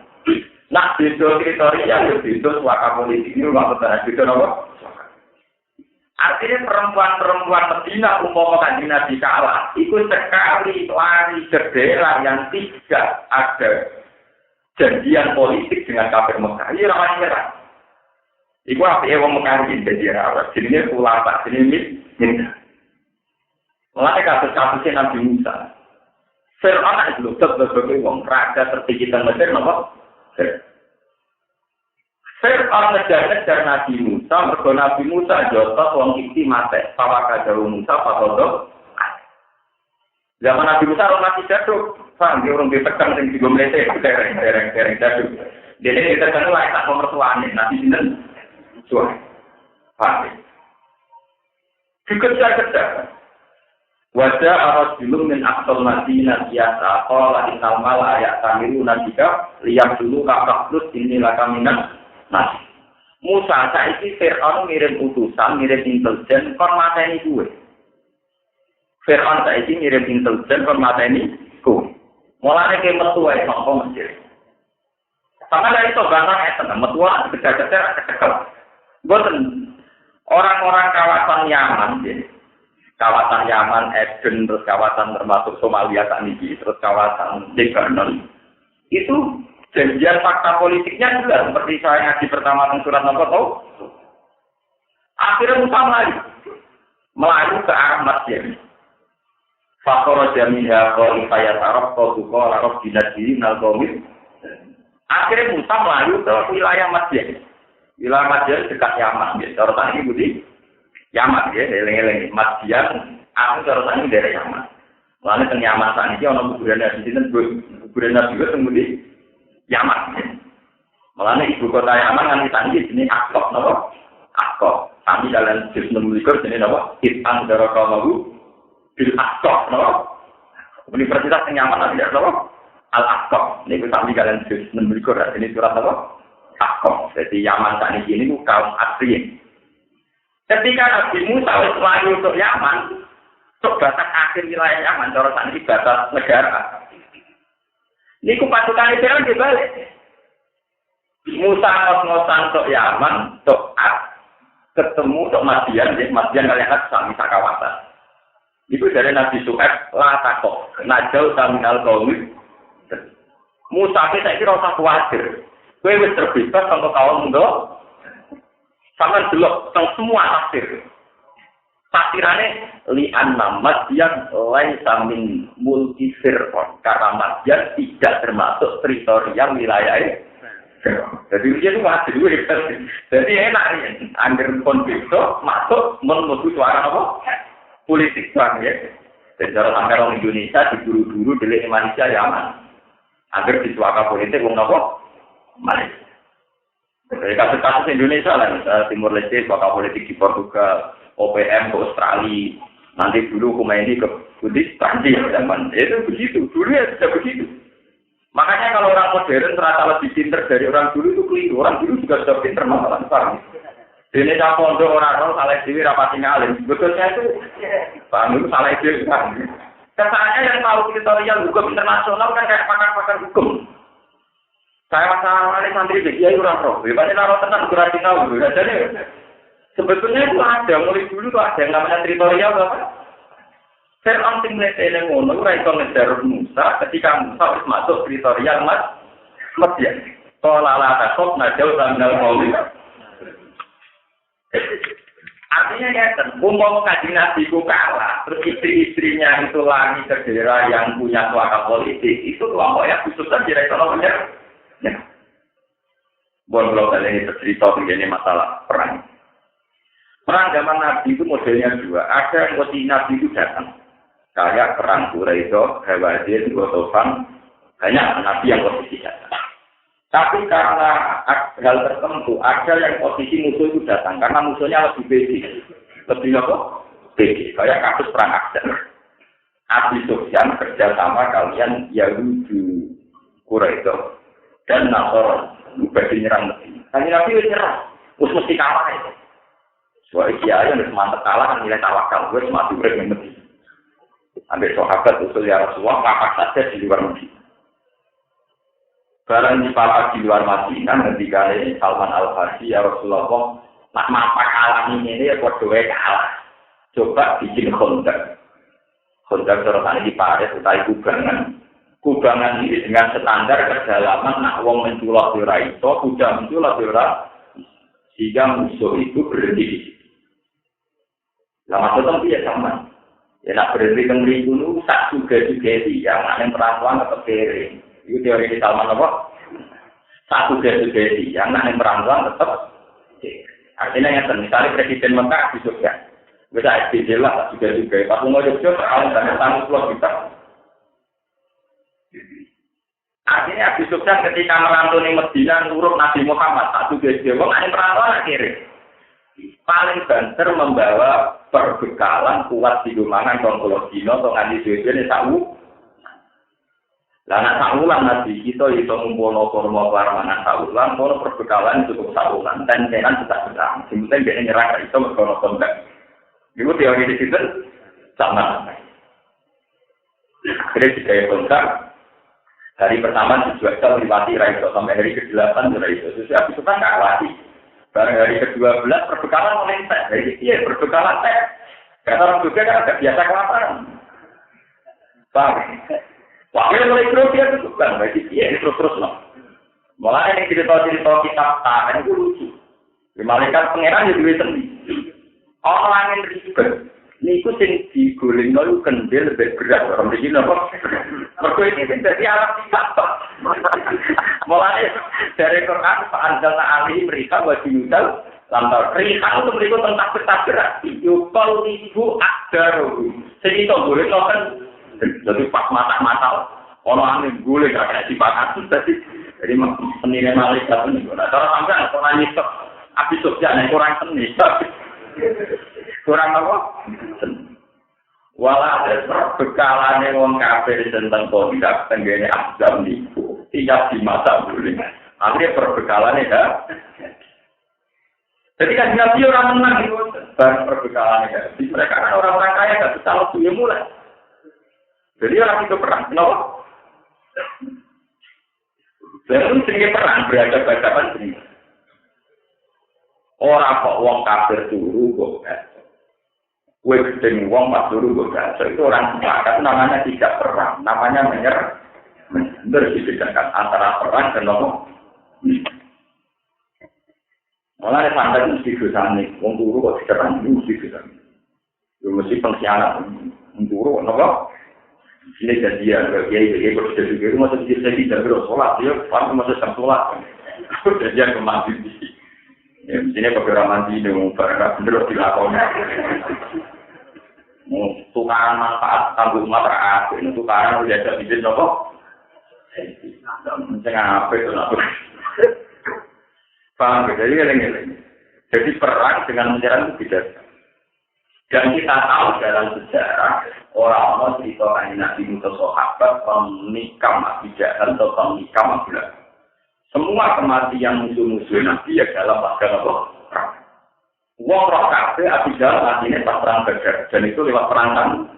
Nah beda teritorial itu beda suaka politik. Ini ruang tenang. Beda nama. Artinya perempuan-perempuan Medina umpama Kanjeng Nabi kalah, itu sekali lari ke daerah yang tidak ada janjian politik dengan kafir Mekah. Ini ramai merah. Iku apa ya wong Mekah ini jadi Arab. Jenisnya ulama, jenis ini. Mulai kasus-kasusnya Nabi Musa. Fir'aun itu loh, sebagai wong raja tertinggi dan Mesir, apa? Fir'aun ngejar-ngejar Nabi Musa, mergo Nabi Musa jotos wong iki mate, pawaka jauh Musa pakodo. Zaman Nabi Musa orang masih jaduk, paham dia orang ditekan sing digo mlete, dereng jaduk. Dene ditekan wae tak mertuane, Nabi sinten? Suwe. Paham. Dikejar-kejar. Wajah arajulun min aqsal Madinah biasa, qala innal mala ya'tamiruna bika liyam dulu ka plus ini lakaminan. Nah, Musa saiki Fir'aun ngirim utusan, ngirim intelijen kon mateni kuwe. Fir'aun saiki ngirim intelijen kon mateni kuwe. Mulane ke metu wae mongko Mesir. Sama dari itu bantang eten, metu wae kejar-kejar kecekel. Boten orang-orang kawasan Yaman ya. Kawasan Yaman, Eden, terus kawasan termasuk Somalia saat ini, terus kawasan Lebanon. Itu janjian fakta politiknya juga seperti saya ngaji pertama surat nomor tahu. Akhirnya Musa melayu ke arah masjid. Fakor jaminha kau ifayat Arab kau suka Arab dinasti nalgomit. Akhirnya Musa melayu ke wilayah masjid. Wilayah masjid dekat Yaman. Cara tadi budi Yaman ya, eleng-eleng masjid. Aku cara tadi dari Yaman. Lalu teng Yaman saat ini orang kuburan nabi itu kuburan nabi juga tembudi Yaman. Malah ibu kota Yaman nanti tadi ini Akkor, napa? Akkor. Kami dalam juz 16 ini napa? Itang dara kawu bil Akkor, napa? Universitas yang Yaman tidak napa? Al Akkor. Ini kami dalam juz 16 ini surat napa? Akkor. Jadi Yaman saat ini itu kaum asli. Ketika Nabi Musa lari untuk Yaman, untuk batas akhir wilayah Yaman, cara saat ini batas negara. Ini pasukan Israel dibalik. Musa ngos-ngosan untuk Yaman, untuk ketemu untuk Madian, jadi Madian kalian kan sami kawasan. Itu dari Nabi Suhaib, latakok, najau saminal kaumit. Musa saya kira usah khawatir. Kowe wis terbebas untuk kaum muda. Sampai delok teng semua tafsir. Tafsirane li anna Madian laisa min mulki Fir'aun. Karena Madian tidak termasuk teritorial wilayah jadi dia itu masih duit. Jadi enak ya. Angger konflik masuk menuju suara apa? Politik bang ya. Jadi kalau sampai orang Indonesia diburu-buru delik Malaysia Yaman. Agar di suaka politik wong apa? Malaysia. Jadi kasus-kasus Indonesia lah, misalnya Timur Leste, suaka politik di Portugal, OPM ke Australia, nanti dulu Khomeini ke Buddhis, Prancis, zaman itu begitu. Dulu ya sudah begitu. Makanya kalau orang modern ternyata lebih pinter dari orang dulu itu keliru. Orang dulu juga sudah pinter masalah sekarang. Ini saya pondok orang salah dewi rapati ngalim. Betulnya itu, paham itu salah dewi kan. Kesannya yang tahu teritorial hukum internasional kan kayak pakar-pakar hukum. Saya masalah santri dia itu orang roh. Hebatnya naruh tenang berarti tahu. Jadi sebetulnya itu ada mulai dulu tuh ada yang namanya teritorial apa? Fir'aun sing mletene ngono ora iso ngejar Musa ketika Musa wis masuk teritorial Madian. Qala la taqob najau sambil qauli. Artinya ya, umpama kaji Nabi ku kalah, terus istri-istrinya itu lagi ke daerah yang punya suaka politik, itu kelompok yang khususnya direktur namanya. Ya. Buat kalau kalian cerita begini masalah perang. Perang zaman Nabi itu modelnya dua. Ada yang posisi Nabi itu datang. Kayak perang Quraisy, Hawazin, Ghatafan, banyak Nabi yang posisi datang. Tapi karena hal tertentu, ada yang posisi musuh itu datang. Karena musuhnya lebih basic. Lebih apa? Basic. Kayak kasus perang Ahzab. Abi Sufyan kerja sama kalian Yahudi Quraisy dan Nasr bagi nyerang Medina. Kan Nabi wis nyerang, wis mesti kalah itu. Soale kiai yang mantep kalah kan nilai tawakal, wis mati urip ning Medina. Ambil sahabat usul ya Rasulullah ngapak saja di luar Medina. Barang di papak di luar Madinah ketika Salman Al-Farsi ya Rasulullah nak mapak kalah ini ya padha wae kalah. Coba bikin kontak. Kontak terus di Paris utawi kubangan. Kubangan ini dengan standar kedalaman nak wong menculok ora iso, kuda menculok ora sehingga musuh itu berhenti di situ. Lama tetap dia sama. Ya nak berhenti kemari dulu tak juga dia yang perempuan tetap kering. Itu teori di Salman apa? Tak juga dia yang perempuan tetap kering. Artinya yang misalnya Presiden Mekah di Jogja. Bisa SPJ lah juga. Pas mau Jogja kalau tidak tamu pulau kita. Artinya Abi Sufyan ketika merantau Medina nurut Nabi Muhammad satu dia wong ane perantauan akhirnya paling banter membawa perbekalan kuat di rumangan kon kula dina to nganti dhewe tahu Lah nek saulan nabi kita iso ngumpulno kurma warmanan saulan, kono perbekalan cukup saulan, tentenan tetap berang. Sing penting dhek nyerah iso mergo kontak. Iku teori di situ sama. Akhirnya dikaya kontak. Hari pertama dijual melewati raiso sampai hari ke-8 raiso. Sesuai habis itu kan nggak lewati. Barang hari ke-12 perbekalan mulai teh. Dari iya perbekalan teh. Karena orang juga kan agak biasa kelaparan. Bang, wakil mulai terus dia tuh kan. Berarti iya terus loh. Malah yang cerita-cerita kitab tahan itu lucu. Malaikat pangeran ya duwe sendiri. Orang yang ribet. Niku sing digoleng nol kendel lebih berat orang begini apa? Mergo iki sing dadi alat sifat. Mulane dari Quran anjalna ali mereka wa diudal lantar rihal itu mereka tentang takbir yukol ibu akdaru. Sing itu goleng kan jadi pas mata-mata orang angin goleng gak kena sifat dadi jadi penilaian malaikat niku. Nah, cara sampean ora nyisep habis sojak nek kurang seni. Kurang apa? Wala berbekalane wong kafir tentang kondak tenggene azam niku tidak dimasak boleh. Akhirnya perbekalane dah. Jadi kan Nabi orang menang itu bar perbekalane ya. Mereka kan orang-orang kaya enggak bisa waktu mulai. Jadi orang itu perang, kenapa? Lalu sering perang berhadapan-hadapan sendiri. Orang kok wong kafir turu kok. Kue gedeng wong pas turu kok. Itu orang sepakat namanya tidak perang, namanya menyerah. Dibedakan antara perang dan apa? Malah ada santai mesti dosane. Wong turu kok diserang mesti dosane. Yo mesti pengkhianat. Wong turu napa? Ini jadian kiai bersedia itu masih jadi tidak bersolat dia pasti masih sholat. Jadian kemandi. Ya mestinya beberapa mandi dengan barang bener dilakoni. Tukaran manfaat kanggo umat ini tukaran udah ada izin apa? Mungkin apa itu nak? Paham? Jadi eleng-eleng. Jadi perang dengan menyerang itu tidak. Dan kita tahu dalam sejarah orang-orang cerita Nabi Musa sahabat menikam Nabi Jahal atau menikam Abu Lahab. Semua kematian musuh-musuh Nabi ya dalam pasca perang. Wong roh kabeh Abu Jahal matinya pas perang Badar dan itu lewat perangan.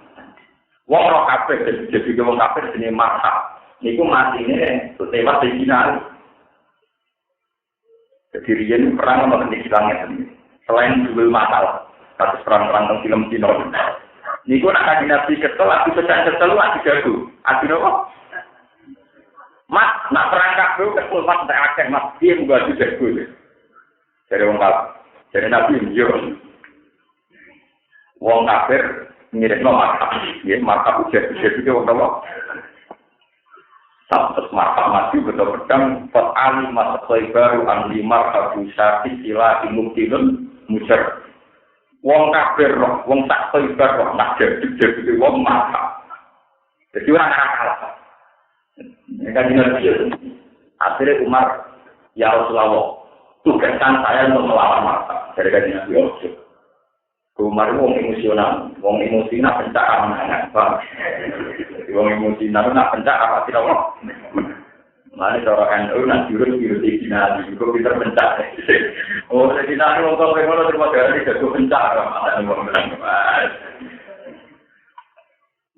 Wong roh kabeh jadi wong kafir jenenge Marhab. Niku matine lewat Sayyidina. Jadi riyen perang sama kenislange selain duel masalah. Kasus perang-perang tentang film Cina. Niku nak kaji Nabi kesel, aku pecah-pecah lu aku jago. Aku apa? Mas, nak perang kabeh kesel mas tak akeh mas dia juga aku jago. Dari wong kafir, dari Nabi yo. Wong kafir ngiritno markab, ya markab jago wong apa? Sampai markab mati betul pedang pot ali mas baru angli markab syati sila imuktilun musyar. Wong kafir roh, wong tak toibar roh, nak jadi wong mata. Jadi orang kalah. Mereka dinasti. Akhirnya Umar, ya Rasulullah, tugaskan saya untuk melawan mata. Dari kajian Nabi Umar itu wong emosi nak pencak aman-aman. Wong emosi nak pencak apa tidak wong. Mane cara NU nak jurus Sayyidina juga pinter pencak. Oh Sayyidina wong kok ngono terima dari jago pencak ana wong bilang.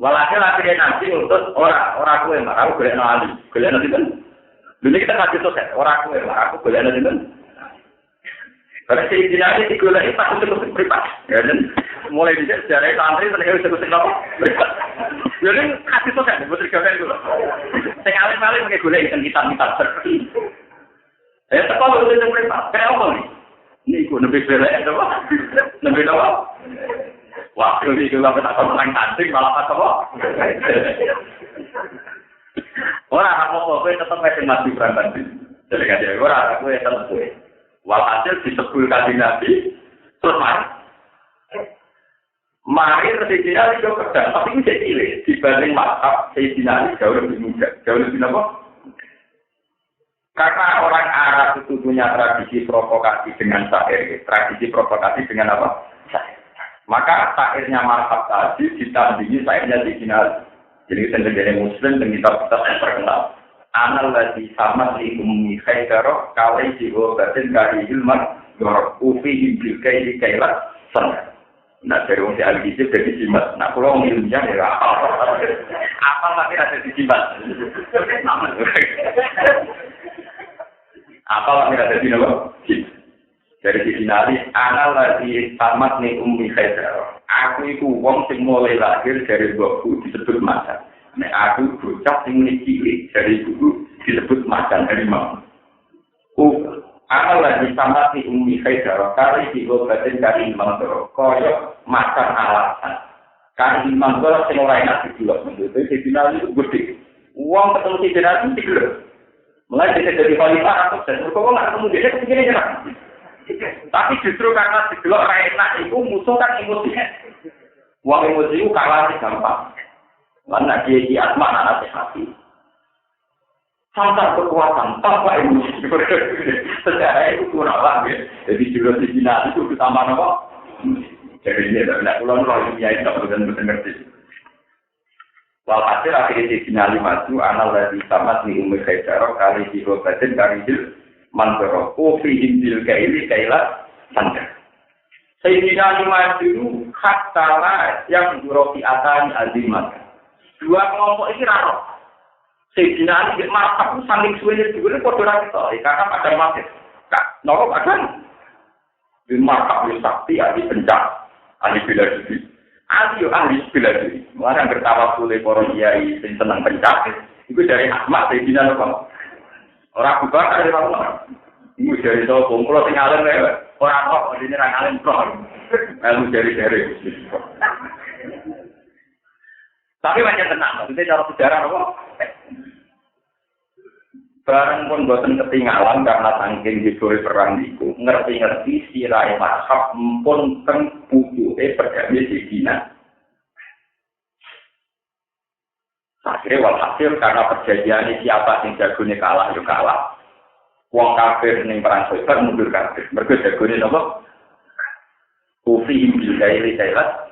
Walhasil akhirnya nanti untuk orang kowe marah golek Ali. Golek nanti kan. Dulu kita kasih sosial orang kowe marah aku golek nanti kan. Karena Sayyidina ini digoleki pas untuk privat. Ya kan mulai dicek sejarah santri terus terus apa? Jadi kasih sosial betul gawe itu. Sing alim-alim pakai golek hitam-hitam seperti. Sekolah itu yang mereka, kayak apa nih? Ini gue lebih belak, apa? Lebih apa? Wah, ini gue tak tahu orang cantik, malah apa? Orang apa-apa, gue tetap masih mati berangkat. Jadi kan dia, orang gue tetap gue. Walhasil disebut kasih Nabi, terus mari Sayyidina itu pedang, tapi ini jadi cilik. Dibanding matab, Sayyidina ini jauh lebih muda, jauh lebih apa? Karena orang Arab itu punya tradisi provokasi dengan syair. Tradisi provokasi dengan apa? Syair. Maka syairnya Marhab tadi ditandingi syairnya Sayyidina. Jadi sendiri Muslim dengan kitab-kitab yang terkenal. Anal lagi sama si ummi khaidaro kawai jiwa batin kari ilman gorok ufi himbil kaili kailat sana. Nah dari orang Al-Ghizib dari jimat. Nah kalau orang ilmiah ya apa tapi ada di jimat. Apa tapi ada di nama? Dari sisi nali anal lagi tamat nih ummi khaidaro. Aku itu wong sing mulai lahir dari bapakku disebut macan. Nek aku bocah sing cilik dari ibu disebut macan harimau. Akal lagi sama si Umi Khaidarah kali diobatin kali Imam Doro. Koyok macan alasan. Kali Imam Doro sing ora enak dijual. Itu di final itu gede. Uang ketemu di final itu gede. Mulai bisa jadi khalifah atau dan kok nggak ketemu dia begini aja. Tapi justru karena dijual ora enak itu musuh kan emosinya. Uang emosi itu kalah gampang. Karena dia asma anak hati. Sangat kekuatan, tanpa emosi. Sejarah itu kurang lah. Jadi jurus di Cina itu utama apa? Jadi ini tidak pulang kalau dia tidak benar-benar ngerti. Walhasil akhirnya di Cina 5 itu anal dari tamat di Umi Khaidarah kali di Robatin kali di Mantoro. Kofi himbil kaili kailah sanjang. Sayyidina 5 itu hak tala yang duroti atani azimat. Dua kelompok ini raro. Sayyidina Ali martab itu saling suwene dhewe padha kita, karena pada mati. Kak, napa padha? Di martab wis sakti ahli pencak, ahli bela diri. Ahli bela diri. Marang bertawa kule para kiai sing seneng pencak. Iku dari Ahmad Sayyidina kok. Ora bubar dari Allah. Iku dari to kumpul sing alim ora kok dene ra alim kok. Lalu dari. Tapi macam tenang, maksudnya cara sejarah apa? Barang pun boten ketinggalan karena saking hidupnya perang itu, ngerti-ngerti sirai mazhab pun teng pucuke perdamaian di Cina. Akhirnya walhasil karena perjanjian siapa yang jagonya kalah, ya kalah. Wong kafir ning perang Khaibar mundur kafir. Mergo jagone napa? Kufi himbil kaili kailat.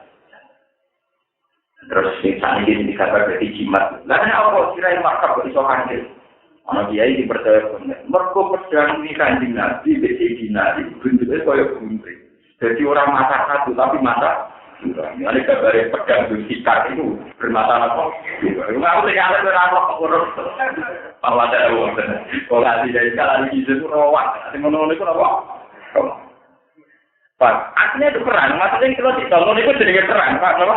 Terus saat ini dikabar dari jimat. Lalu apa kira-kira markab kok iso hancur? Ana kiai dipercaya bener. Mergo pedang ini Kanjeng Nabi beci dinari bentuke koyo gunting. Jadi orang mata satu tapi mata dua. Ini kabare pedang sikar itu bermata apa? Aku tidak ada ora urus. Bahwa ada wong. Kalau tidak sekali itu rawat. Sing ngono niku apa? Pak, aslinya itu perang. Maksudnya kalau ditonton itu jenenge perang, Pak, napa?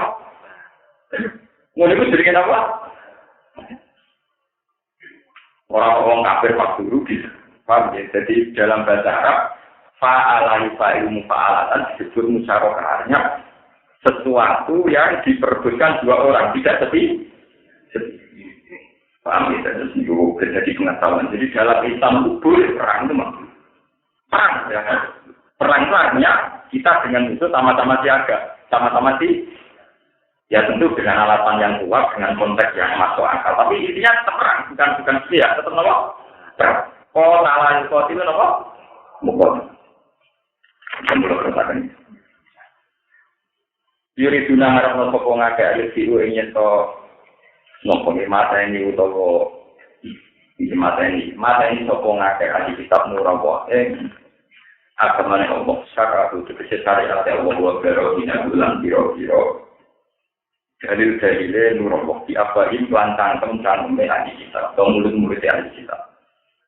Ngono iku jenenge apa? Orang kafir pas dulu bisa. Paham ya? Jadi dalam bahasa Arab fa'ala fa'ilu fa'alatan disebut musyarakahnya sesuatu yang diperbutkan dua orang tidak sepi. Paham ya? Jadi pengetahuan. Jadi dalam Islam itu boleh perang itu mah. Perang ya. Perang itu artinya kita dengan itu sama-sama siaga, sama-sama ya tentu dengan alasan yang kuat, dengan konteks yang masuk akal. Tapi intinya tetap perang, bukan siap, tetap apa? Kau salah itu apa? Mukot. Sebelum berkata Yuri Duna harap nopo ngake alif siu ingin to nopo mata ini utawa mata ini nopo ngake alif kitab nurawa agamane Allah syaratu tegese syariat Allah wa barokina bulan biro-biro dalil-dalile nurawa di abain lantang temen-temen ahli kitab atau mulut-mulut ahli kitab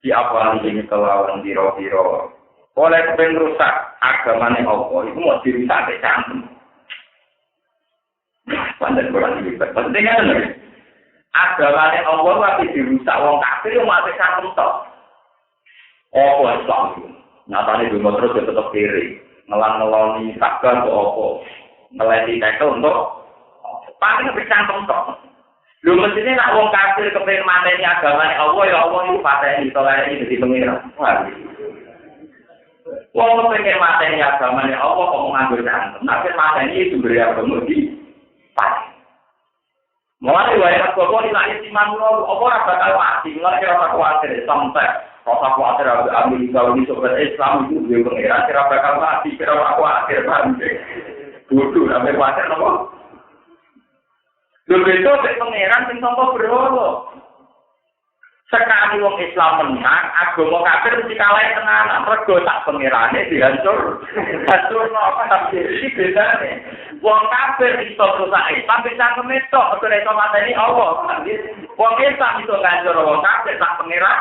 di apa ini kelawan biro-biro oleh pengrusak agamane Allah itu mau dirusak cantem pandai kurang libat maksudnya kan agamane Allah tapi dirusak wong kafir yo mate cantem tok Islam nyatane dungo terus ya tetap kiri ngelang-ngeloni sakar untuk apa ngelenti tekel untuk paling bercantum tok lu mestinya nak wong kafir kepengen mateni agamane Allah ya Allah itu pateni tolak ini jadi pengira wong kepengen mateni agamane Allah kok mau ngambil cantum tapi mateni itu beri agama di pati mulai wayang kok ini lagi siman lo apa bakal mati mulai kira khawatir sampai rasa khawatir Amerika ini sobat Islam itu dia pengira kira bakal mati kira khawatir banget bodoh sampai khawatir apa Lho itu pangeran sing sangka berhala. Sekali wong Islam menang, agama kafir mesti kalah tenanan. Rego tak pangerane dihancur. Hancur apa tapi iki bedane. Wong kafir iso rusak Islam bisa kemetok, ora iso mateni Allah. Wong Islam iso ngancur wong kafir tak pangeran.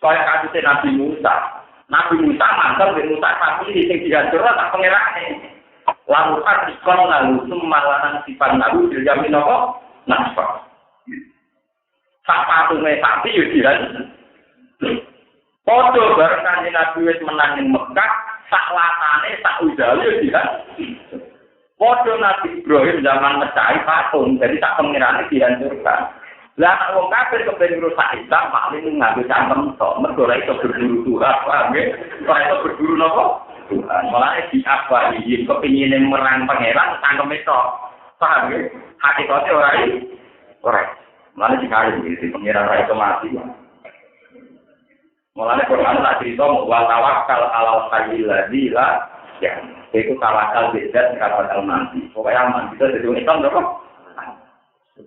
Kaya kasus Nabi Musa. Nabi Musa mantel ben Musa tapi sing dihancur tak pangerane. Lalu ikon lalu semalanang sifat lalu dijamin apa? Nasfa. Sak patunge sapi yo diran. Padha bareng kanjeng Nabi wis menang ing Mekah, sak latane sak udale yo diran. Padha Nabi Ibrahim zaman mecahi patung, jadi sak pengirane dihancurkan. Lah wong kafir kepen rusak Islam paling nganggo cangkem tok, mergo ora iso berburu Tuhan, paham nggih? Ora iso berburu napa? Tuhan. Malah di apa iki kepingine merang pangeran cangkeme tok. Paham nggih? Hakikate ora. Malah dikali iki pangeran ra iso mati. Malah Quran tak cerita wa tawakkal alal hayyil ladzi la ya. Itu tawakal beda karo mati. Pokoknya mati itu jadi Islam apa?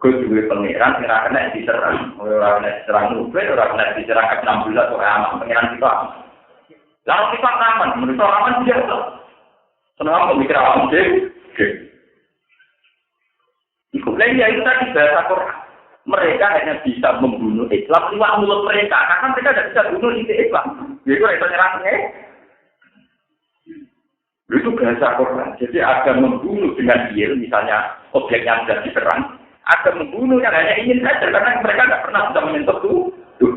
Gue juga pangeran sing ra kena diserang, ora kena diserang nubet, ora kena diserang K16 ora aman pangeran kita. Lalu kita aman, menurut aman biasa. Kenapa mikir awam deh? Ikut lagi ya itu tadi bahasa Quran. Mereka hanya bisa membunuh Islam lewat mulut mereka, karena mereka tidak bisa bunuh isi Islam. Jadi itu nyerangnya. Itu bahasa Quran. Jadi ada membunuh dengan deal, misalnya objeknya sudah diserang. Ada membunuh yang hanya ingin saja karena mereka tidak pernah bisa menyentuh tuh.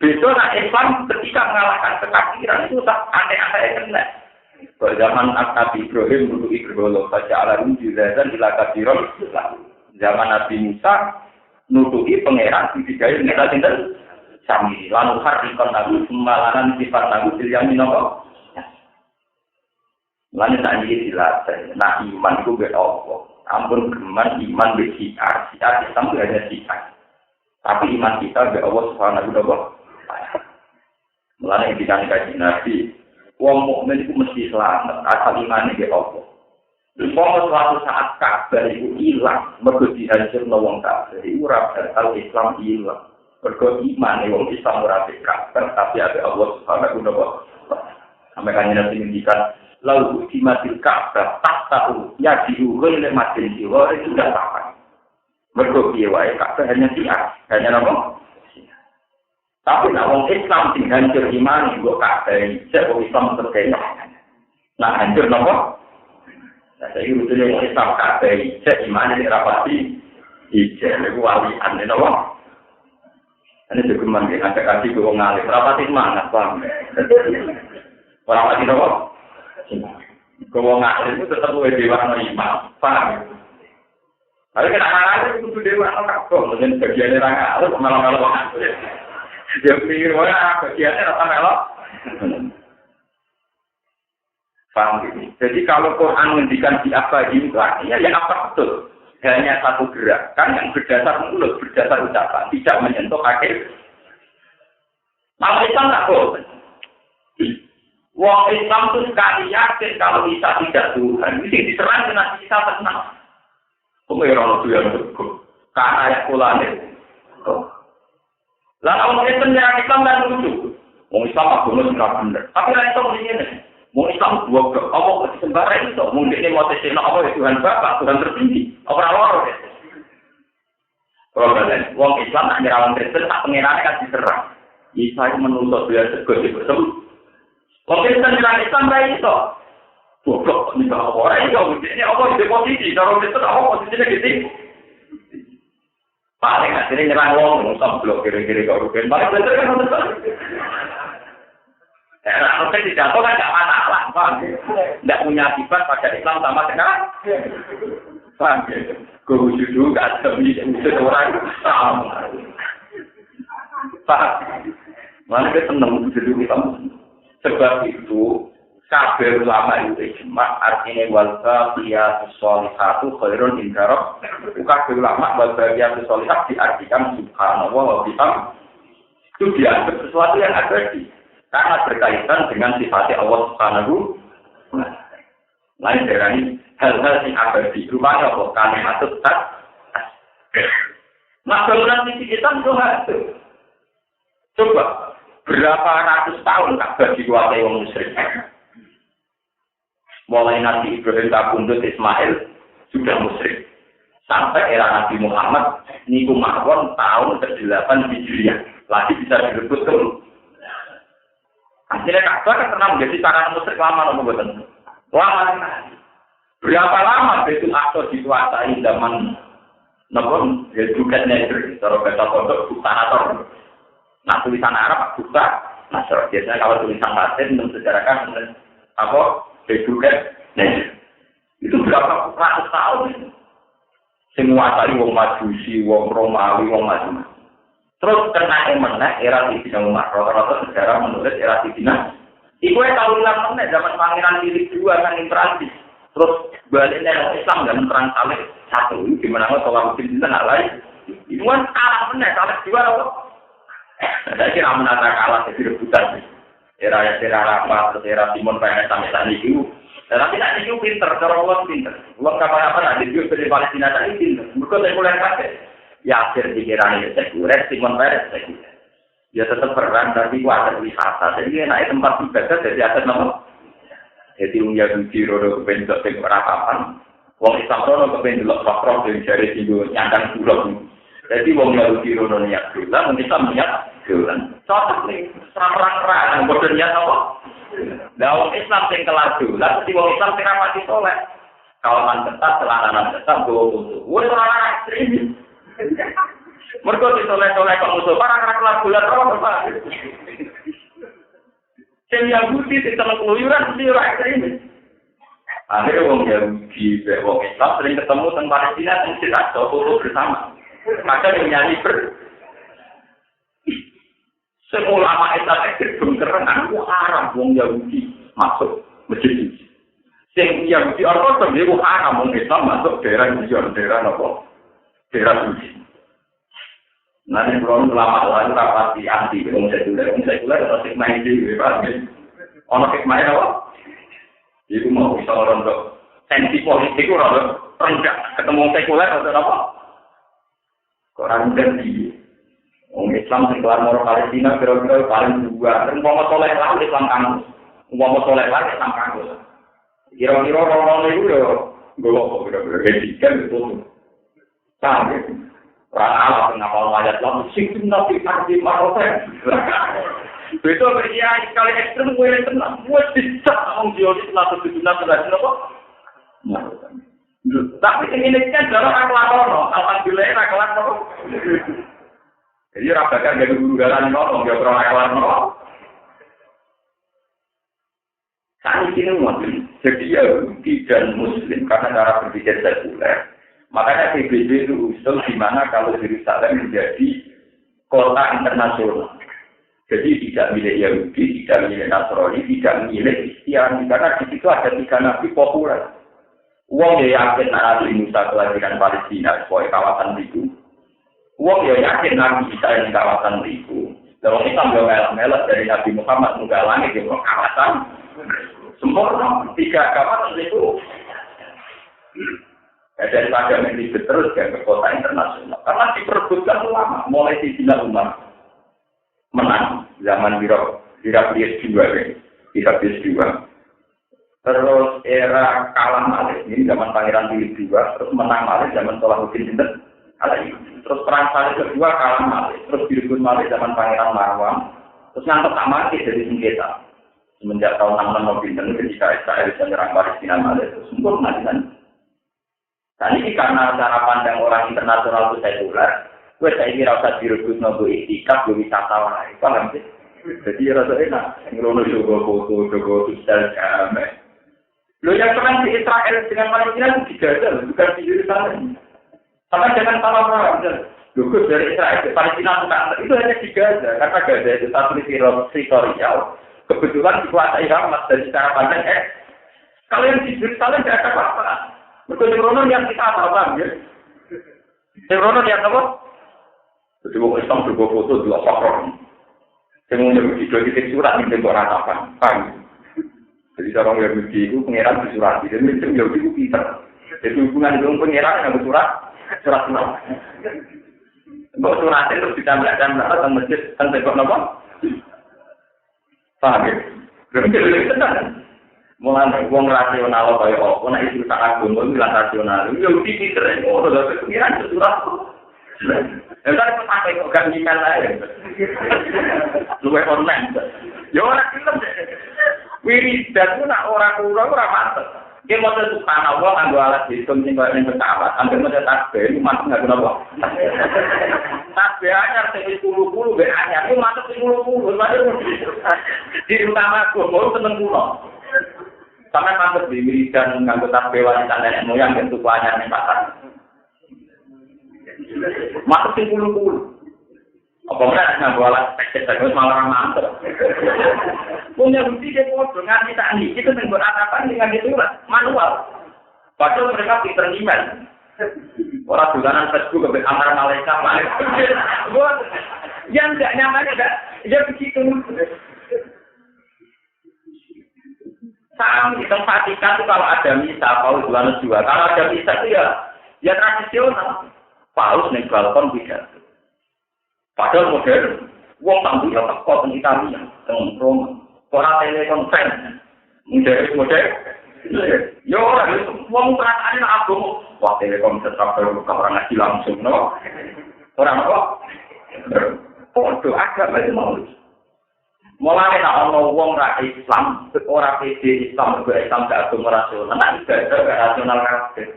Besok Islam ketika mengalahkan kekafiran itu tak aneh-aneh kena. Pada zaman Nabi Ibrahim untuk Ibrahim saja alam juzazan ila kafiron. Zaman Nabi Musa nutupi pangeran digawe kita sinten sami lan harikon nabi sumalanan sifat nabi yang minapa. Lan tak iki dilatih. Nah iman ku be apa? Ampun geman iman be siar Islam itu hanya siar. Tapi iman kita be Allah Subhanahu wa taala. Mulane dikatakan Nabi, wong mukmin itu mesti selamat asal imane be Allah. Wong suatu saat kabar itu hilang, mergo dihancurno wong kafir. Iku ora bakal Islam hilang. Mergo iman wong Islam ora kabar, tapi ada Allah Subhanahu wa taala. Sampai kanjeng Nabi ngendikan lalu dimatil Ka'bah tak tahu ya diukur oleh matil jiwa itu tidak apa. Mergo piye wae Ka'bah hanya siar, hanya apa? Tapi nek wong Islam sing hancur iman iku Ka'bah iki wong Islam terkait. Nah hancur napa? Nah saya udah wong Islam Ka'bah iki iman nek rapati iki niku walian napa? Ane dokumen iki ada kasih ke wong alim rapati semangat paham. Ora pati napa? Kalau ngalir itu tetap boleh dewa iman, paham? Tapi kenapa itu kudu dewa kabel? Dengan bagiannya orang ngalir, malah-malah ngalir. Dia pikir wah bagiannya orang melok. Paham gitu? Jadi kalau Quran menghentikan di apa itu artinya yang apa betul? Hanya satu gerakan yang berdasar mulut, berdasar ucapan, tidak menyentuh kaki. Malah itu tak boleh. Wong Islam itu sekali yakin kalau Isa tidak Tuhan, mesti diserang dengan Isa tenang. Pengeran itu yang betul. Karena ayat kulane. Lalu orang Islam menyerang Islam dan lucu. Wong Islam agama sudah benar. Tapi orang Islam begini. Wong Islam dua Allah sembara itu. Mungkin ini mau tesina Allah Tuhan Bapa, Tuhan tertinggi. Orang-orang ya. Kalau kalian, Wong Islam tak nyerang Kristen, tak pengirannya kan diserang. Isa itu menuntut dia segera bersama. Mungkin kita Islam baik itu. Goblok nih kalau orang itu ini apa di posisi kalau itu apa posisinya gitu. Paling akhirnya nyerang wong Islam blok kiri-kiri kau rugen. Paling betul kan betul. Kalau kita tidak tahu kan tidak masalah, paham? Tidak punya akibat pada Islam sama sekali. Paham? Guru judu nggak ada wujud orang sama. Paham? Mana kita senang judu Islam. Sebab itu, kabeh ulama itu ijma artinya wal-baqiyatu sholihatu khairun inda rabbik. Kabeh ulama wal-baqiyatu sholihat diartikan subhanallah wa bihamdihi. Itu dianggap sesuatu yang abadi. Karena berkaitan dengan sifat Allah Subhanahu wa taala. Lain dari hal-hal yang abadi. Rupanya apa? Kalimatut tak. Nah, bangunan misi kita itu hasil. Coba, berapa ratus tahun Ka'bah dikuasai orang musyrik. Mulai Nabi Ibrahim kabundut Ismail sudah musyrik. Sampai era Nabi Muhammad, niku mawon tahun ke-8 Hijriah. Lagi bisa direbut tuh. Akhirnya Ka'bah kan pernah menjadi sarana musyrik lama atau bukan? Lama. Berapa lama Baitul Aqsa dikuasai zaman Namun, juga negeri, kalau kata pondok, bukanator. Nah, tulisan Arab, buka, nasr. Biasanya kalau tulisan Latin, mensejarahkan, apa, juga negeri. Itu berapa ratus tahun? Semua tadi, wong Majusi, wong Romawi, wong macam. Terus, kena meneh, era Sidina Umar. Rata-rata sejarah menulis era Sidina. Iku tahun ulang meneh, zaman Pangeran Philip II, kan imperantis. Terus baliknya Islam dan perang Saleh satu, gimana kalau mungkin kita nggak lain? Itu kan kalah benar, kalah juga loh. Saya kira menata kalah jadi rebutan. Era apa, era Timon pengen sampai saat itu. Tapi nak itu pinter, cara Allah pinter. Allah kapan-kapan ada juga dari Palestina tadi pinter. Mereka sekuler kafe. Yasir dikiranya sekuler, Timon pengen sekuler. Dia tetap perang tapi kuat wisata. Jadi naik tempat ibadah dari atas nama. Jadi wong Yahudi rodo kepen dok sing ora papan. Wong Islam rodo kepen delok fakro sing jare singgo nyandang pulau. Jadi wong Yahudi rodo niat dolan, wong Islam niat dolan. Cocok nih, serang-serang padha niat apa? Lah wong Islam sing kelar dolan, mesti wong Islam sing rapati saleh. Kawaman ketat, celananan ketat, gowo musuh. Wis ora ekstrim. Mergo disoleh-soleh kok musuh barang ra kelar dolan ora. Sing Yahudi sing telek luyuran mesti ora ekstremis. Akhirnya wong Yahudi, wong Islam sering ketemu teng Palestina teng Sirat foto bersama. Maka nyanyi semua ulama Islam ekstrem keren aku haram wong Yahudi masuk masjid. Sing Yahudi ortodoks itu haram wong Islam masuk daerah apa? Daerah suci. Nanti kalau ulama lain rapati anti wong sekuler atau main di ono hikmah apa? Itu mau bisa orang untuk sensi politik orang rendah ketemu sekuler atau apa? Koran ganti. Orang Islam sekelar moro Palestina kira-kira paling dua. Umpama soleh lah Islam kamu. Umpama soleh lah Islam kamu. Kira-kira orang itu ya golok kira-kira gedikan itu. Sampai orang Allah ngapal ayat lalu sing nabi arti maroten. Betul berkiai sekali ekstrem gue yang tenang. Gue bisa ngomong jauh setelah berjumlah berhasil apa? Tapi ini kan dalam akhlak ono. Alhamdulillah akhlak ono. Jadi rapakan dari guru galan ono, dia orang akhlak ono. Saat ini mungkin jadi Yahudi dan Muslim karena cara berpikir sekuler. Makanya PBB itu usul di mana kalau Yerusalem menjadi kota internasional. Jadi tidak milik Yahudi, tidak milik Nasrani, tidak milik Kristiani. Karena di situ ada 3 nabi populer. Wong ya yakin Nabi Musa kelahiran Palestina sebagai kawasan itu. Wong ya yakin Nabi Isa yang kawasan itu. Kalau kita melak-melak dari Nabi Muhammad muka langit di kawasan sempurna 3 kawasan itu. Daripada menjadi terus ke kota internasional. Karena diperebutkan ulama, mulai di Sidina Umar menang zaman Heraklius II. Terus era kalah malih ini zaman Pangeran Philip II, terus menang malih zaman Salahuddin Sinten. Terus perang Salib kedua kalah malih, terus direbut malih zaman Pangeran Marwan. Terus ngantuk tak mati dari sengketa. Semenjak tahun 66 Pinten ketika Israel menyerang Palestina malih, terus sempurna di sana. Dan ini karena cara pandang orang internasional itu sekuler, gue saya kira usah direbut nopo itikaf, gue wisata wae, paham sih? Jadi rasa enak, ngerono jogo foto, jogo sosial kame. Lo yang pernah di Israel dengan Palestina itu digajah, bukan di Yerusalem. Sama jangan salah paham, logo dari Israel ke Palestina bukan itu hanya digajah, karena Gaza itu satu teritorial, kebetulan dikuasai Hamas dari secara pandang kalau yang di Yerusalem tidak ada apa-apa. Betul Rono yang kita apa ya? Rono yang apa? Jadi wong Islam juga foto dua faktor. Semua video di surat ini tempat apa? Paham? Jadi orang Yahudi itu pengiran di surat. Jadi itu Yahudi itu pinter. Jadi hubungan dengan pengiran yang surat. Kok surat itu ditambahkan tentang masjid tentang kok apa? Paham ya? Mulai wong rasional kaya apa nek iku tak agama iku rasional. Yahudi pinter. Oh, sudah pengiran di surat. Entar kok pakai kok gak email ae. Luwe online. Yo ora film. Wiridan ku nak ora kula ora pantes. Ki moto subhanallah nganggo alat hitung sing koyo ning pesawat, ambil moto tasbih iku mantep nganggo napa? Tasbih anyar sing 10 mbek anyar iku mantep 10. Di utama ku mau seneng kula. Sampe mantep di wiridan nganggo tasbih wanita nenek moyang bentuk anyar ning pasar. Masuk 10. Apa ora nganggo alat teknik malah mantep. Punya bukti dia foto nganti tak nih, itu nengok atapan dengan itu manual. Padahal mereka pinter email. Orang bulanan Facebook ke kamar malaikat. Yang tidak nyaman ada, ya begitu. Sama di tempat itu kalau ada misa, Paulus bulanan juga. Kalau ada misa itu ya tradisional. Paulus nih balkon tidak. Padahal modern, wong tampil teko teng Italia, teng Roma. Ora telekonferensi. Model. Yo ora wong perasaan nek agama, wah telekonferensi kabeh ora ngaji langsung, no. Ora apa? Podo agama itu mau. Mulane nek ana wong ra Islam, ora pede Islam, Islam gak agama rasional, nek ibadah rasional kabeh.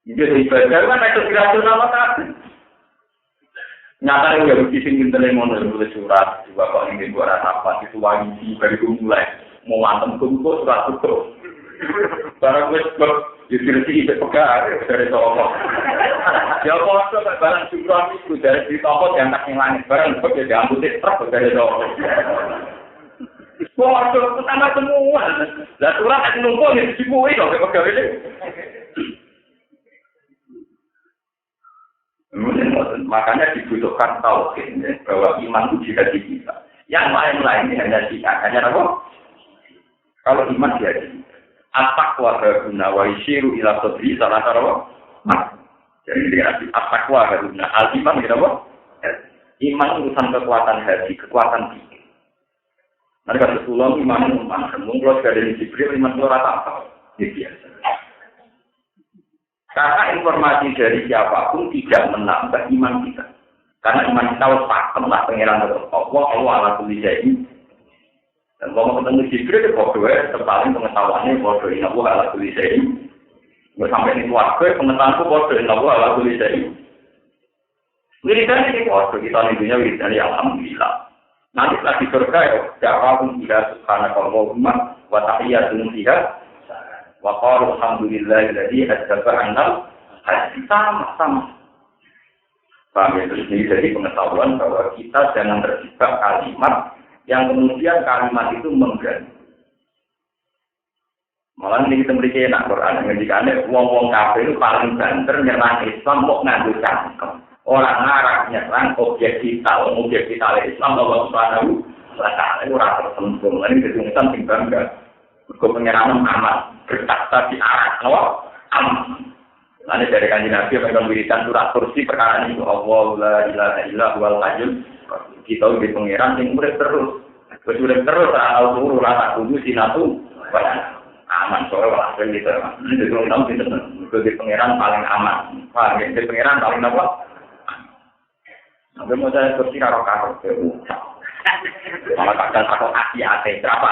Jadi ibadah kan itu rasional kabeh. Nyata yang Yahudi sing ngintele ngono nulis surat juga kok ning ora apa itu wangi dari mulai mau antem kumpul surat itu. Barang wis kok dikirisi pegar dari toko. Ya kok barang syukur itu dari di toko yang tak langit barang kok ya diambut truk dari toko. Wah, itu tambah semua. Lah surat tak numpuk di dibuih kok pegar ini. Makanya dibutuhkan tauhid bahwa iman itu juga kita. Yang lain-lain hanya kita. Hanya apa? Kalau iman dia at-taqwa guna wa yushiru ila sadri salah satu. Jadi dia at-taqwa guna al-iman gitu apa? Iman urusan kekuatan hati, kekuatan pikir. Mereka sesulang iman mungkin dari Jibril iman itu rata apa? Ini biasa. Karena informasi dari siapapun tidak menambah iman kita. Karena iman kita harus pakem lah pengiran Allah ala kulli syai'in. Dan kalau ketemu Jibril, bodoh terpaling pengetahuannya bodoh inna Allah ala kulli syai'in. Sampai di keluarga pengetahuanku bodoh inna Allah ala kulli syai'in. Wiridan ini bodoh kita nidunya wiridan ya alhamdulillah. Nanti setelah di surga ya da'wahum ila subhanakallahumma wa tahiyyatun fiha. Wa qalu alhamdulillahilladzi adzaba 'anna sama. Paham ya? Jadi dari pengetahuan bahwa kita jangan terjebak kalimat yang kemudian kalimat itu mengganggu. Malah ini kita memiliki enak Quran ngendikane wong-wong kafir itu paling banter nyerang Islam kok nganggo cangkem. Orang ngarang nyerang objek vital Islam Allah Subhanahu wa taala ora tersentuh. Ini kesulitan sing bangga. Pengerangan amat bertakta di arah no amat. Lalu dari kanjeng Nabi yang wiridan surat kursi perkara ini Allah la ilaha illa huwal hayyul kita di pengeran yang urip terus. Wis urip terus ora turu ora kudu sinatu aman sore langsung gitu. Itu tahu kita di pengeran paling aman. Wah, di pengeran paling apa? Sampai mau saya kursi karo-karo malah kadang takut hati-hati berapa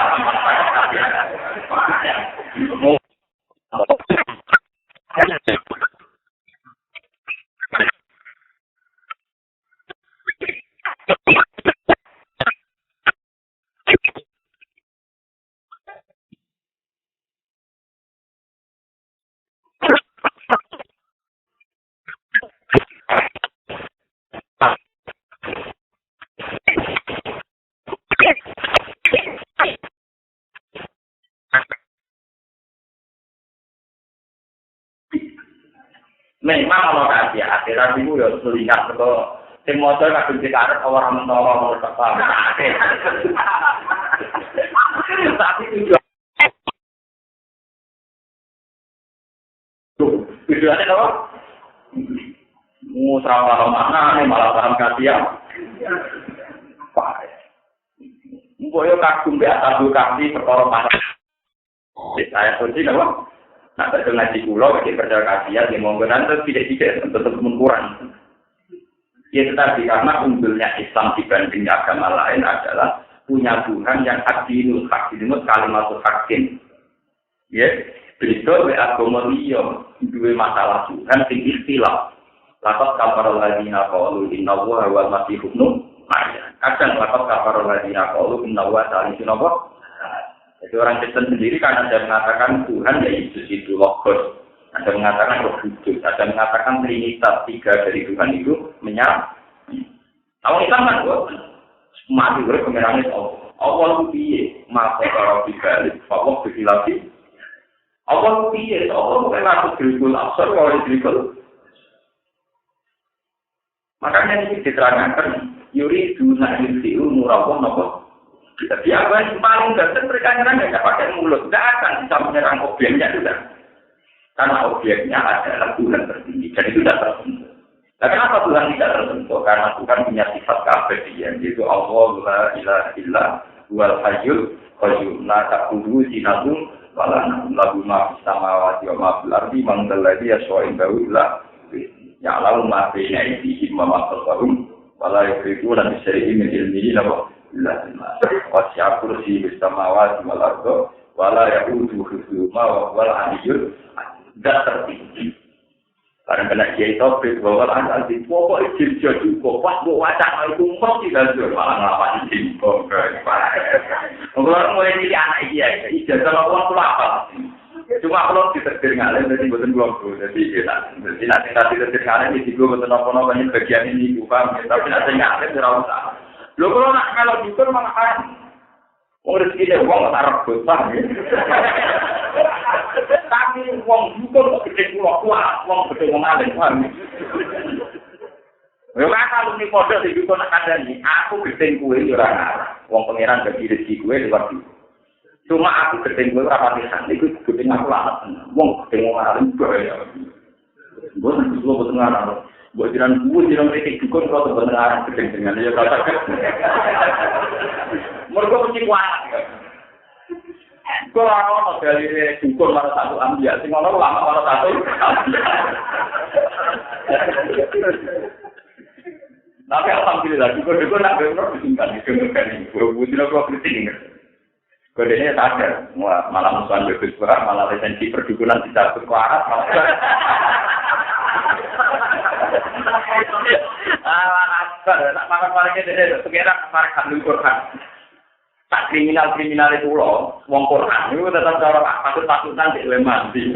memang kalau hati-hati, tapi itu ya melihat ke sing motor kadung dikarep orang mentara menurut apa. Tapi tujuannya apa? Musra paham mana nih malah paham kasihan. Pak, boyo kagum be atas kasih perkara mana? Saya kunci apa? Nah, betul ngaji pulau, bagi percaya kasihan, yang menggunakan itu tidak tetap mengkurang. Ya tetapi karena unggulnya Islam dibanding agama lain adalah punya Tuhan yang adilul hakim, kalimatul hakim. Ya, begitu agama liya dua masalah Tuhan sing istilah. Laqad kafara alladziina qalu inna Allaha wal masiih ibnu Maryam. Kadang laqad kafara alladziina qalu inna Allaha salisun apa? Jadi orang Kristen sendiri kan ada mengatakan Tuhan ya Yesus itu logos, ada mengatakan roh kudus, ada mengatakan trinitas tiga dari Tuhan itu menyatu. Kalau Islam kan mati berpengerangan Allah piye, maka kalau dibalik, Allah berdilapi. Allah piye, Allah bukan aku dirikul absor, kalau dirikul. Makanya ini diterangkan, yuri duna yursi'u murabah nopo. Jadi apa yang paling dasar mereka nyerang tidak pakai mulut, tidak akan bisa menyerang objeknya sudah. Karena objeknya adalah Tuhan tertinggi, dan itu tidak tersentuh. Nah, kenapa Tuhan tidak tersentuh? Karena Tuhan punya sifat keabadian, yaitu Allah la ilaha illa huwal hayyul qayyum la ta'khudhuhu sinatun wa la nawm lahu ma fis samawati wa ma fil ardi man dzal ladzi yashfa'u indahu illa ya'lamu ma baina aydihim wa ma khalfahum wa la yuhituna bi shay'in min ilmihi illa bima wasi'a kursiyyuhu samawati wal ardi wa la ya'uduhu hifdhuhuma wa huwal 'aliyyul 'azim. Tertinggi. Karena kena kiai topik bahwa anak di pokok izin jadi pas buat wacana itu mesti dan malah ngelapan izin pokok. Kalau mulai jadi anak iya, ijazah lawan pula apa? Cuma kalau ditetir ngalir jadi bukan belum tuh, jadi nanti ditetir ngalir di gue betul nopo banyak bagian ini bukan, tapi nanti ngalir terlalu salah. Lo kalau nak kalau diukur malah kan, rezeki dia uang taruh besar. Tapi wong dukur kok gede kula kuat, wong gede ngomalih paham. Yo kalau ni padha sing dukur nak kandhani, aku gede kuwe yo ora ngarah. Wong pangeran bagi rezeki kuwe lewat itu. Cuma aku gede kuwe ora patisan, iku gede aku lanat. Wong gede ngomalih bahaya. Boten kulo boten ngarah. Mbok jiran kuwe jiran rezeki dukur kok boten ngarah gede dengan yo kata. Mergo mesti kuat. Kalau orang dari dukur malah satu ambil, sing orang lama malah satu. Tapi alhamdulillah, dukur nak benar disingkat, disingkat ini. Bukan aku kritik. Kodenya sadar, malah musuhan berkesuara, malah resensi perdukunan tidak berkuarat, malah. Nak makan-makannya dia sekarang makan dukur kan. Tak kriminal itu loh, wong Quran itu tetap cara takut-takutan di mati.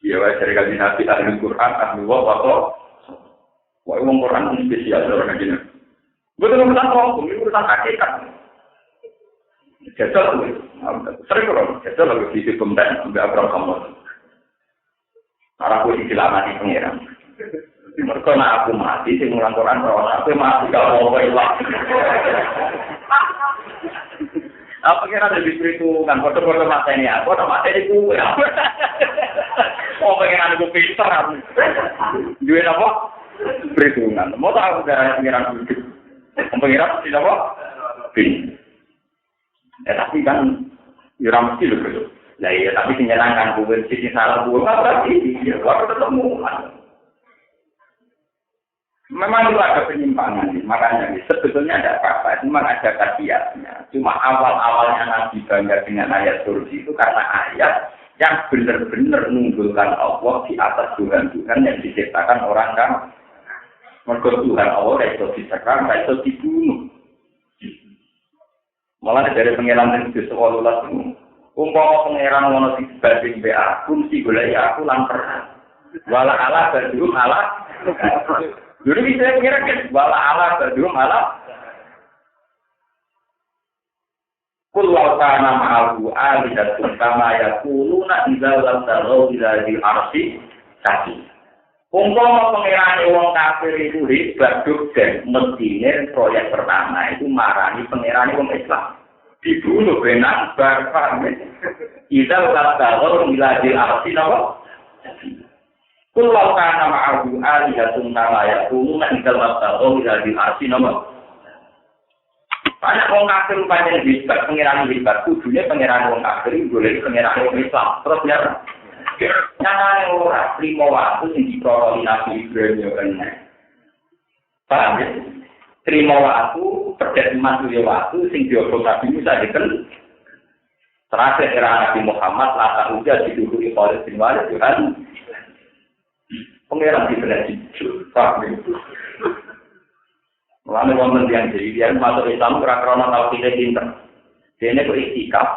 Ya dari kali nabi ahli Quran ahli wabarakatuh. Wah wong Quran itu spesial orang begini. Betul urusan hukum, ini urusan hakikat. Jajal, sering orang jajal lalu di pemerintah ambil abram kamu. Arah posisi lama di pengiran. Mereka nak aku mati, saya ngulang Quran orang aku mati kalau mau hilang. Apa kira ada di perhitungan foto-foto mata ini aku, ada mata ini gue. Oh pengen aku pintar. Duit apa? Perhitungan. Mau tahu dari pengiran hidup? Pengiran tidak apa? Bin. Tapi kan yuram mesti loh. Lah iya tapi menyenangkan gue sih salah gue nggak berarti. Ya waktu ketemu. Memang itu ada penyimpangan, makanya sebetulnya ada apa-apa, cuma ada khasiatnya. Cuma awal-awalnya Nabi bangga dengan ayat kursi itu karena ayat yang benar-benar menunggulkan Allah di atas Tuhan-Tuhan yang diciptakan orang kan. Mergo Tuhan Allah itu disekarang, itu dibunuh. Malah dari pengeran itu seolah-olah semua. Umpama pengeran mau dibanding BA, fungsi golai aku lantar. Wala ala badum ala. Dulu bisa mengira-kira, wala ala berdua malah. Kullau kana ma'ahu alidatun kama yakuluna idza lam tarau ila di arsi kaki. Umpama pengirane wong kafir itu hebat dan mestine proyek pertama itu marani pengirane wong Islam. dibunuh benar barang. Idza qatalu ila dil arsi napa? Kulau kana ma'ahu alihatun la yakununa idza qatalu ila dil arsi napa? Banyak wong kafir pancen hebat, pengiran hebat, kudune pengiran wong kafir golek pengiran wong Islam. Terus ya nyatane ora trimo waktu sing diprololi Nabi Ibrahim yo kan. Paham ya? Trimo waktu perjalanan yo waktu sing diobong Nabi Musa diken. Terakhir era Nabi Muhammad lata uja diduduki oleh bin Walid kan. Pengiran diberi paham ya? Mulane wonten yang jadi dia masuk Islam ora-ora tau pilih pinter. Dene kok iktikaf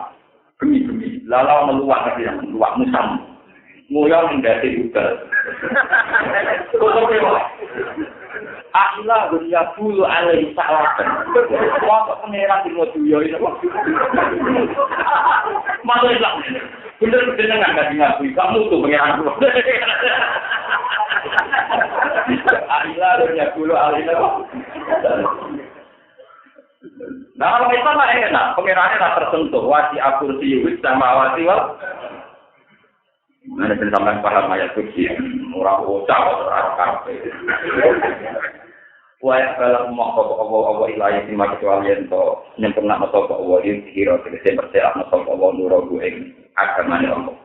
bumi-bumi. Lalu meluak lagi meluak musam. Nguyang ndase ugal. Akhirnya dunia bulu alai salatan. Waktu pengeran di moduyo ini. Masuk Islam. Bener-bener nggak ngakui. Kamu tuh pengeran dulu. Akhirnya dunia bulu alai salatan. Nah, kalau Islam lah enak, pengirannya tak tersentuh. Wasi akur siwis sama wasi wal. Mana bisa sampai paham ayat kursi, orang bocah orang kafe. Wah, kalau mau apa ilahi sih macam kalian to nyempurna atau apa ini kira kira percaya atau apa nurul gue agama ni Allah.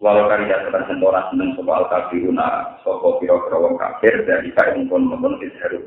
Walau karya sedang sentoran seneng soal kafiruna, soal kira-kira orang kafir dari kain pun membentuk seru.